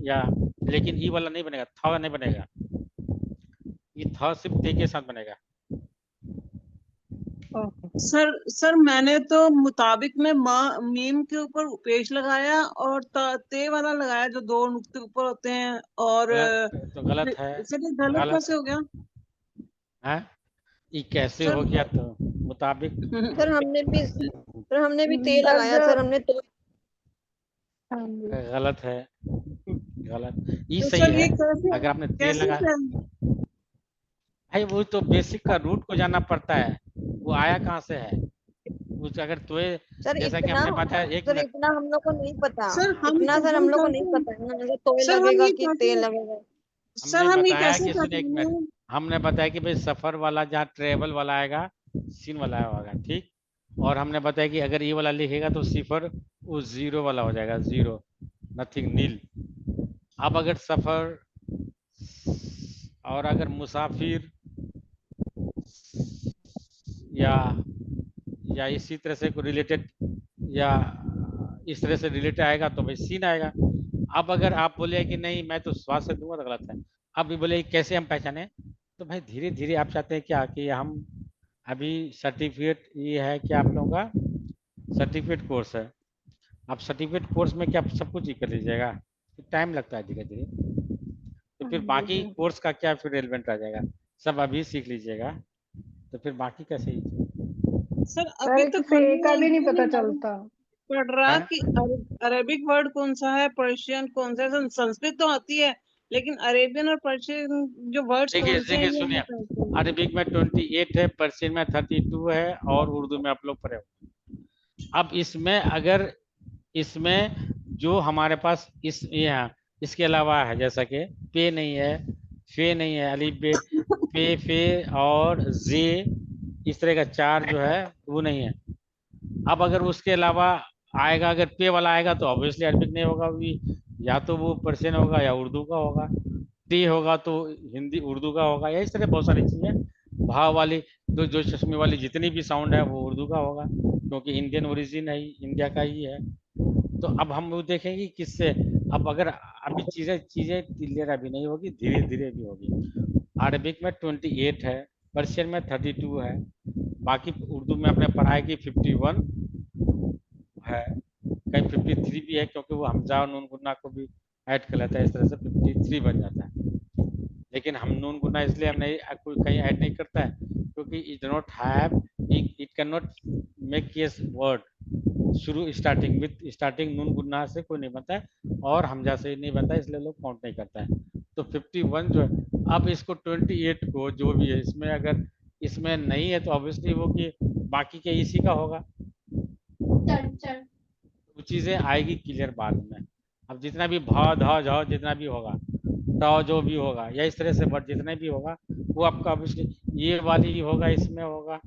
या, लेकिन ई वाला नहीं बनेगा, था नहीं बनेगा, ये था सिर्फ ते के साथ बनेगा। सर मैंने तो मुताबिक में मीम के ऊपर पेश लगाया और ते वाला लगाया जो दो नुक्ते ऊपर होते हैं, और तो गलत है, सर ये गलत गलत कैसे हो गया? है। ये कैसे सर हो गया तो मुताबिक? सर हमने भी ते सर लगाया, जो सर हमने तो। हाँ जी, गलत है, गलत। ये तो सही सर है ये कैसे अगर आपने ते कैसे लगा। भाई वो तो बेसिक का रूट को जानना पड़ता है, वो आया कहाँ से है। कुछ अगर तोए, सर जैसा कि इतना हमने बताया, एक सर मिनट। इतना हम लोग को नहीं पता। सर इतना सर हम लोग को नहीं कैसे पता है ना, अगर तोय सर हम लगेगा ये कि ते कैसे लगेगा। सर हमने हम ये बताया कैसे कि सुनिए एक मिनट, पहचानें? हमने बताया कि भाई सफर वाला जहाँ ट्रेवल वाला आएगा सीन वाला होगा, ठीक। और हमने बताया कि अगर ये वाला लिखेगा तो सिफर वो जीरो वाला हो जाएगा, जीरो, नथिंग, नील। अब अगर सफर और अगर मुसाफिर या इसी तरह से कोई रिलेटेड या इस तरह से रिलेटेड आएगा तो भाई सीन आएगा। अब अगर आप बोले कि नहीं मैं तो स्वाद से दूंगा तो गलत है। अब भी बोले कैसे हम पहचाने, तो भाई धीरे धीरे आप चाहते हैं क्या कि हम अभी सर्टिफिकेट, ये है कि आप लोगों का सर्टिफिकेट कोर्स है, आप सर्टिफिकेट कोर्स में क्या सब कुछ ही कर लीजिएगा, टाइम लगता है धीरे धीरे। तो फिर बाकी कोर्स का क्या फिर रेलिवेंट आ जाएगा, सब अभी सीख लीजिएगा तो फिर बाकी कैसे ही सर सर अभी तक किसी एक का भी नहीं पता चलता। पढ़ रहा है? कि अरेबिक वर्ड कौन सा है, पर्शियन कौन सा है। संस्कृत तो आती है लेकिन अरेबियन और पर्शियन जो वर्ड्स देखिए कौन से हैं देखिए ये सुनिए, नहीं पता चल अरबिक में 28 है, पर्शियन में 32 है और उर्दू में आप लोग पढ़े हो। अब इसमें अगर इसमें जो हमारे पास इस यहाँ इसके अलावा है, जैसा कि पे नहीं है, फे नहीं है, अली बे, पे फे और जे, इस तरह का चार जो है वो नहीं है। अब अगर उसके अलावा आएगा, अगर पे वाला आएगा तो ऑब्वियसली अरबिक नहीं होगा, भी या तो वो पर्शियन होगा या उर्दू का होगा। टी होगा तो हिंदी उर्दू का होगा, या इस तरह बहुत सारी चीजें। भाव वाली जो चश्मे वाली जितनी भी साउंड है वो उर्दू का होगा, क्योंकि इंडियन ओरिजिन है, इंडिया का ही है। तो अब हम वो देखेंगे किससे। अब अगर अभी चीजें चीजें क्लियर अभी नहीं होगी, धीरे धीरे भी होगी। अरबिक में 28 है, पर्शियन में 32 है, बाकी उर्दू में आपने पढ़ा है कि 51 है, कहीं 53 भी है, क्योंकि वो हमजा और नून गुन्ना को भी ऐड कर लेता है, इस तरह से 53 बन जाता है। लेकिन हम नून गुना इसलिए हम नहीं कोई कहीं ऐड नहीं करता है, क्योंकि it not have, it can not make case word शुरू स्टार्टिंग विथ स्टार्टिंग नून गुन्ना से कोई नहीं बनता है, और हमजा से नहीं बनता है, इसलिए लोग काउंट नहीं करता है। तो 51 जो है, अब इसको 28 को जो भी है इसमें अगर इसमें नहीं है तो ऑब्वियसली वो कि बाकी के इसी का होगा। वो चीजें आएगी क्लियर बाद में। अब जितना भी भ ध झ जितना भी होगा, ट जो भी होगा, या इस तरह से वर्ड जितना भी होगा वो आपका ऑब्वियसली ये वाली ही होगा, इसमें होगा,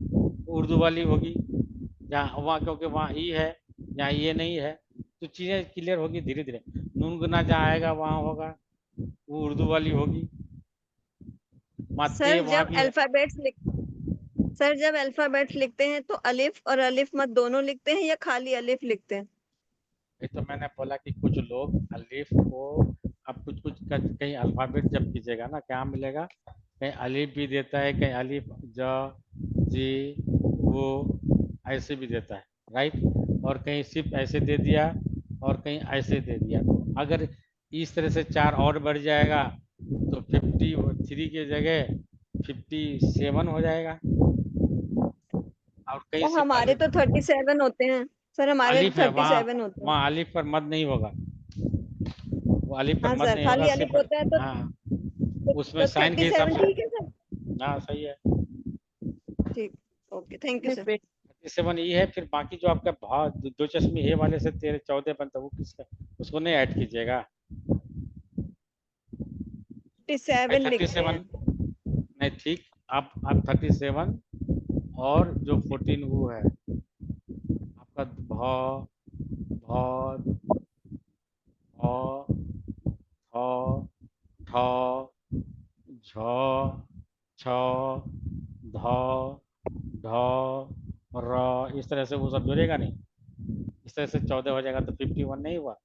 उर्दू वाली होगी, जहाँ वहाँ क्योंकि वहाँ ई है, यहाँ ये नहीं है, तो चीजें क्लियर होगी धीरे धीरे। नून गुना जहाँ आएगा वहाँ होगा, वो उर्दू वाली होगी। माते सर वहाँ जब भी है। अल्फाबेट्स लिख सर जब अल्फाबेट्स लिखते हैं तो अलिफ और अलिफ मत दोनों लिखते हैं या खाली अलिफ लिखते हैं? ये तो मैंने बोला कि कुछ लोग अलिफ को, अब कुछ कुछ कहीं अल्फाबेट जब कीजिएगा ना क्या मिलेगा, कहीं अलिफ भी देता है, कहीं अलिफ ज जी वो ऐसे भी देता है, राइट, और कहीं सिर्फ ऐसे दे दिया और कहीं ऐसे दे दिया। तो अगर इस तरह से 4 और बढ़ जाएगा तो 53 की जगह 57 हो जाएगा। और कहीं सर सिर्फ हमारे अलिफ तो 37 होते हैं। सर हमारे अलिफ है, 37 होते हैं। वहाँ अलिफ पर मद नहीं होगा, वो अलिफ पर हाँ मद सर, नहीं खाली होगा, अलिफ सिर्फ होता है तो हाँ उसमें तो साइन के हिसाब 37 से। ठीक है सर। हाँ सही है, ठीक, ओके, थैंक यू सर। 37 ये है। फिर बाकी जो आपका भाव दो चश्मे हे वाले से 13 14 बनता है, वो किसका, उसको नहीं ऐड कीजिएगा। 37 लिखते 37 हैं। नहीं, ठीक, आप 37 और जो 14 वो है आपका भ भ थ ठ झ छ ध ढ र, इस तरह से वो सब जुड़ेगा नहीं, इस तरह से 14 हो जाएगा, तो 51 नहीं हुआ।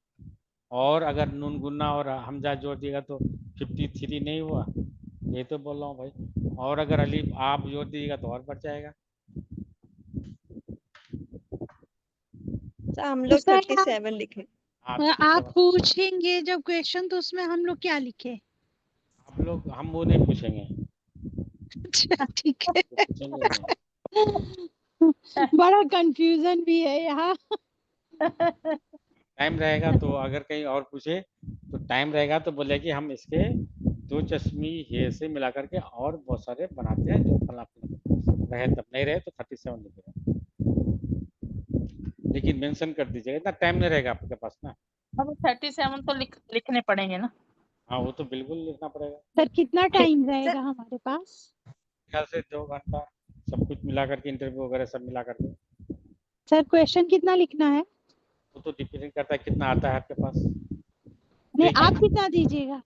और अगर नून गुन्ना और हमजा जोड़ दिएगा तो 53 नहीं हुआ, ये तो बोल रहा हूँ भाई। और अगर अलीफ आप जोड़ दीजिएगा तो और बढ़ जाएगा। सर हम तो लोग सर 37 लिखे। हाँ आप 37। पूछेंगे जब क्वेश्चन तो उसमें हम लोग क्या लिखे? आप लोग, हम वो नहीं पूछेंगे, अच्छा ठीक है। पूछेंगे नहीं। बड़ा कंफ्यूजन भी है यहाँ। टाइम रहेगा तो अगर कहीं और पूछे तो टाइम रहेगा तो बोले कि हम इसके दो चश्मी हे से मिला करके और बहुत सारे बनाते हैं, जो फला फला रहे तब, नहीं रहे तो 37 लिखेगा, लेकिन मेंशन कर दीजिएगा, इतना टाइम नहीं रहेगा आपके पास ना। अब 37 तो लिखने पड़ेंगे ना। हाँ वो तो बिल्कुल लिखना पड़ेगा। सर कितना टाइम रहेगा हमारे पास? ख्याल से 2 घंटा, सब कुछ मिला करके, इंटरव्यू वगैरह सब मिला करके। सर क्वेश्चन कितना लिखना है? वो तो डिपेंड करता है कितना आता है आपके पास। नहीं, देखिए, आप कितना दीजिएगा?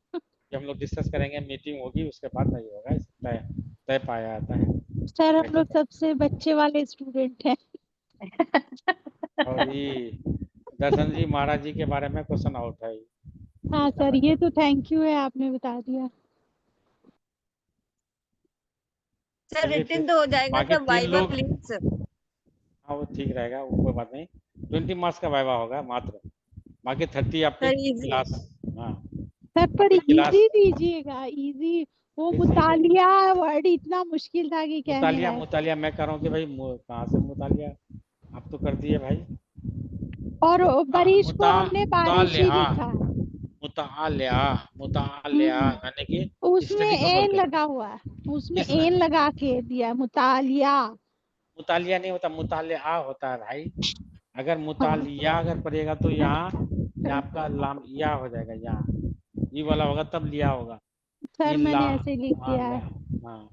जब हम लोग डिस्कस करेंगे, मीटिंग होगी, उसके बाद नहीं होगा, तय तय पाया जाता है। सर हम लोग सबसे बच्चे वाले स्टूडेंट हैं। और ये दर्शन जी महाराज जी के बारे में क्वेश्चन आउट है। हाँ सर, ये तो थैंक यू है, आपने बता दिया। सर चलिए रिटन फिर तो हो जाएगा बाकी सर, 3 वाइवा लोग, प्लीज। हाँ वो ठीक रहेगा, वो कोई बात नहीं। 20 मार्क्स का वाइवा होगा मात्र, बाकी 30 आपके सर इजी। क्लास। हाँ सर पर आपके क्लास इजी दीजिएगा, इजी। वो मुतालिया वर्ड इतना मुश्किल था कि कहने मुतालिया लायक। मुतालिया मैं कह रहा हूँ कि भाई कहाँ से मुतालिया, आप तो कर दिए भाई। और बारिश को हमने बारिश ही मुतालिया लिखा है। मुतालिया मुतालिया यानी कि उसमें स्टडी को एन बोलते हैं। लगा हुआ है, उसमें किसमें? एन लगा के दिया, मुतालिया। मुतालिया नहीं होता, मुतालिया होता है भाई। अगर मुतालिया अगर पढ़ेगा तो यहाँ आपका लाम या हो जाएगा, यहाँ ये वाला होगा तब लिया होगा। सर ये मैंने ला, ऐसे लिख दिया है। हाँ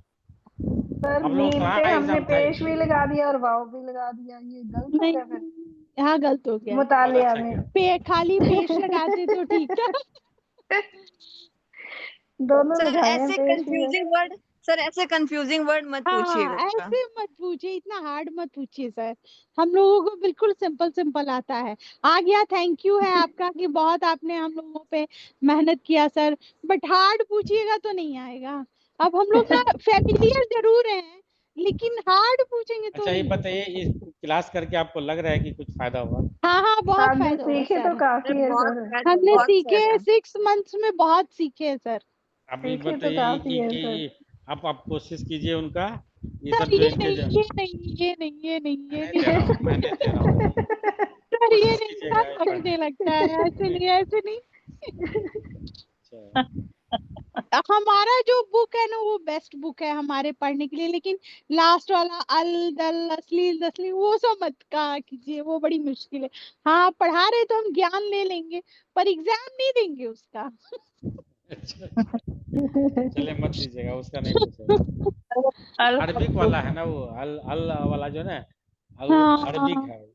सर आप लोग मीम कहाँ पे हमने एग्जाम था? पेश भी लगा दिया और वाव भी लगा दिया, ये गलत हो गया फिर नहीं, हाँ गलत हो गया। बहुत मुतालिया अच्छा में। किया। खाली पेश लगाते तो ठीक था। दोनों सर लगाए हैं, ऐसे पेश भी है। कंफ्यूजिंग वर्ड, सर ऐसे कंफ्यूजिंग वर्ड मत हाँ पूछिएगा। ऐसे मत पूछिए, इतना हार्ड मत पूछिए सर, हम लोगों को बिल्कुल सिंपल सिंपल आता है। आ गया, थैंक यू है आपका कि बहुत आपने हम लोगों पे मेहनत किया सर, बट हार्ड पूछिएगा तो नहीं आएगा। अब हम लोग ना फेमिलियर जरूर हैं, लेकिन हार्ड पूछेंगे तो अच्छा ये नहीं हो बताइए, सकता। इस क्लास करके आपको लग रहा है कि कुछ फायदा हुआ? हाँ हाँ बहुत हाँ जी, फायदा हुआ सीखे तो सर, काफी है बहुत सर, फायदा, हमने बहुत सीखे फायदा। 6 मंथ्स में बहुत सीखे हैं सर। आप ये सीखे तो बताइए काफी है सर। कि आप कोशिश कीजिए उनका, ये सर सब जो ये इनके नहीं, जो ये नहीं, ये नहीं, ये नहीं, मैं ये नहीं दे नहीं। रहा हूँ, मैं नहीं दे रहा हूँ जी। सर ये कोशिश नहीं, कीजिएगा सर ये पढ़ने पढ़ने लगता है, ऐसे नहीं, ऐसे नहीं। अच्छा, हमारा जो बुक है ना वो बेस्ट बुक है हमारे पढ़ने के लिए, लेकिन लास्ट वाला अल दल असलील दसलील वो सब मत कहा कीजिए, वो बड़ी मुश्किल है। हाँ पढ़ा रहे तो हम ज्ञान ले लेंगे, पर एग्जाम नहीं देंगे उसका। अच्छा, चलिए मत दीजिएगा, उसका नहीं पूछेगा। अरबिक वाला है ना वो, अल अल वाला जो है ना, वो अरबिक हाँ है,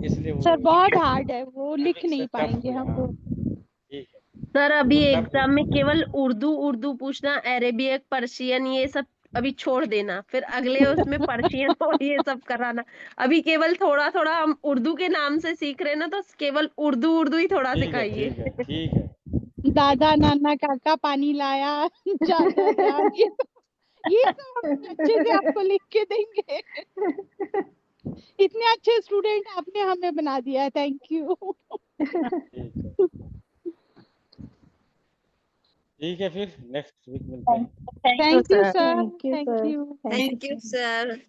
इसलिए सर वो बहुत हार्ड है, वो लिख अरबिक से नहीं टफ पाएंगे भी है। हम हाँ लोग। ठीक है, सर अभी वो टफ एग्जाम में केवल उर्दू उर्दू पूछना, अरेबिक पर्शियन ये सब अभी छोड़ देना, फिर अगले उसमें पर्शियन और ये सब कराना। अभी केवल थोड़ा थोड़ा हम उर्दू के नाम से सीख रहे हैं ना, तो केवल उर्दू उर्दू ही थोड़ा ठीक है, सिखाइए। ठीक है, ठीक है। दादा नाना काका पानी लाया, जाता जान, ये सब हम अच्छे से आपको लिख के देंगे। इतने अच्छे स्टूडेंट आपने हमें बना दिया है, थैंक यू। ठीक है, ठीक है, फिर नेक्स्ट वीक मिलते हैं। Thank you thank you sir. Sir, thank you thank sir, you. Thank you thank you sir. Sir.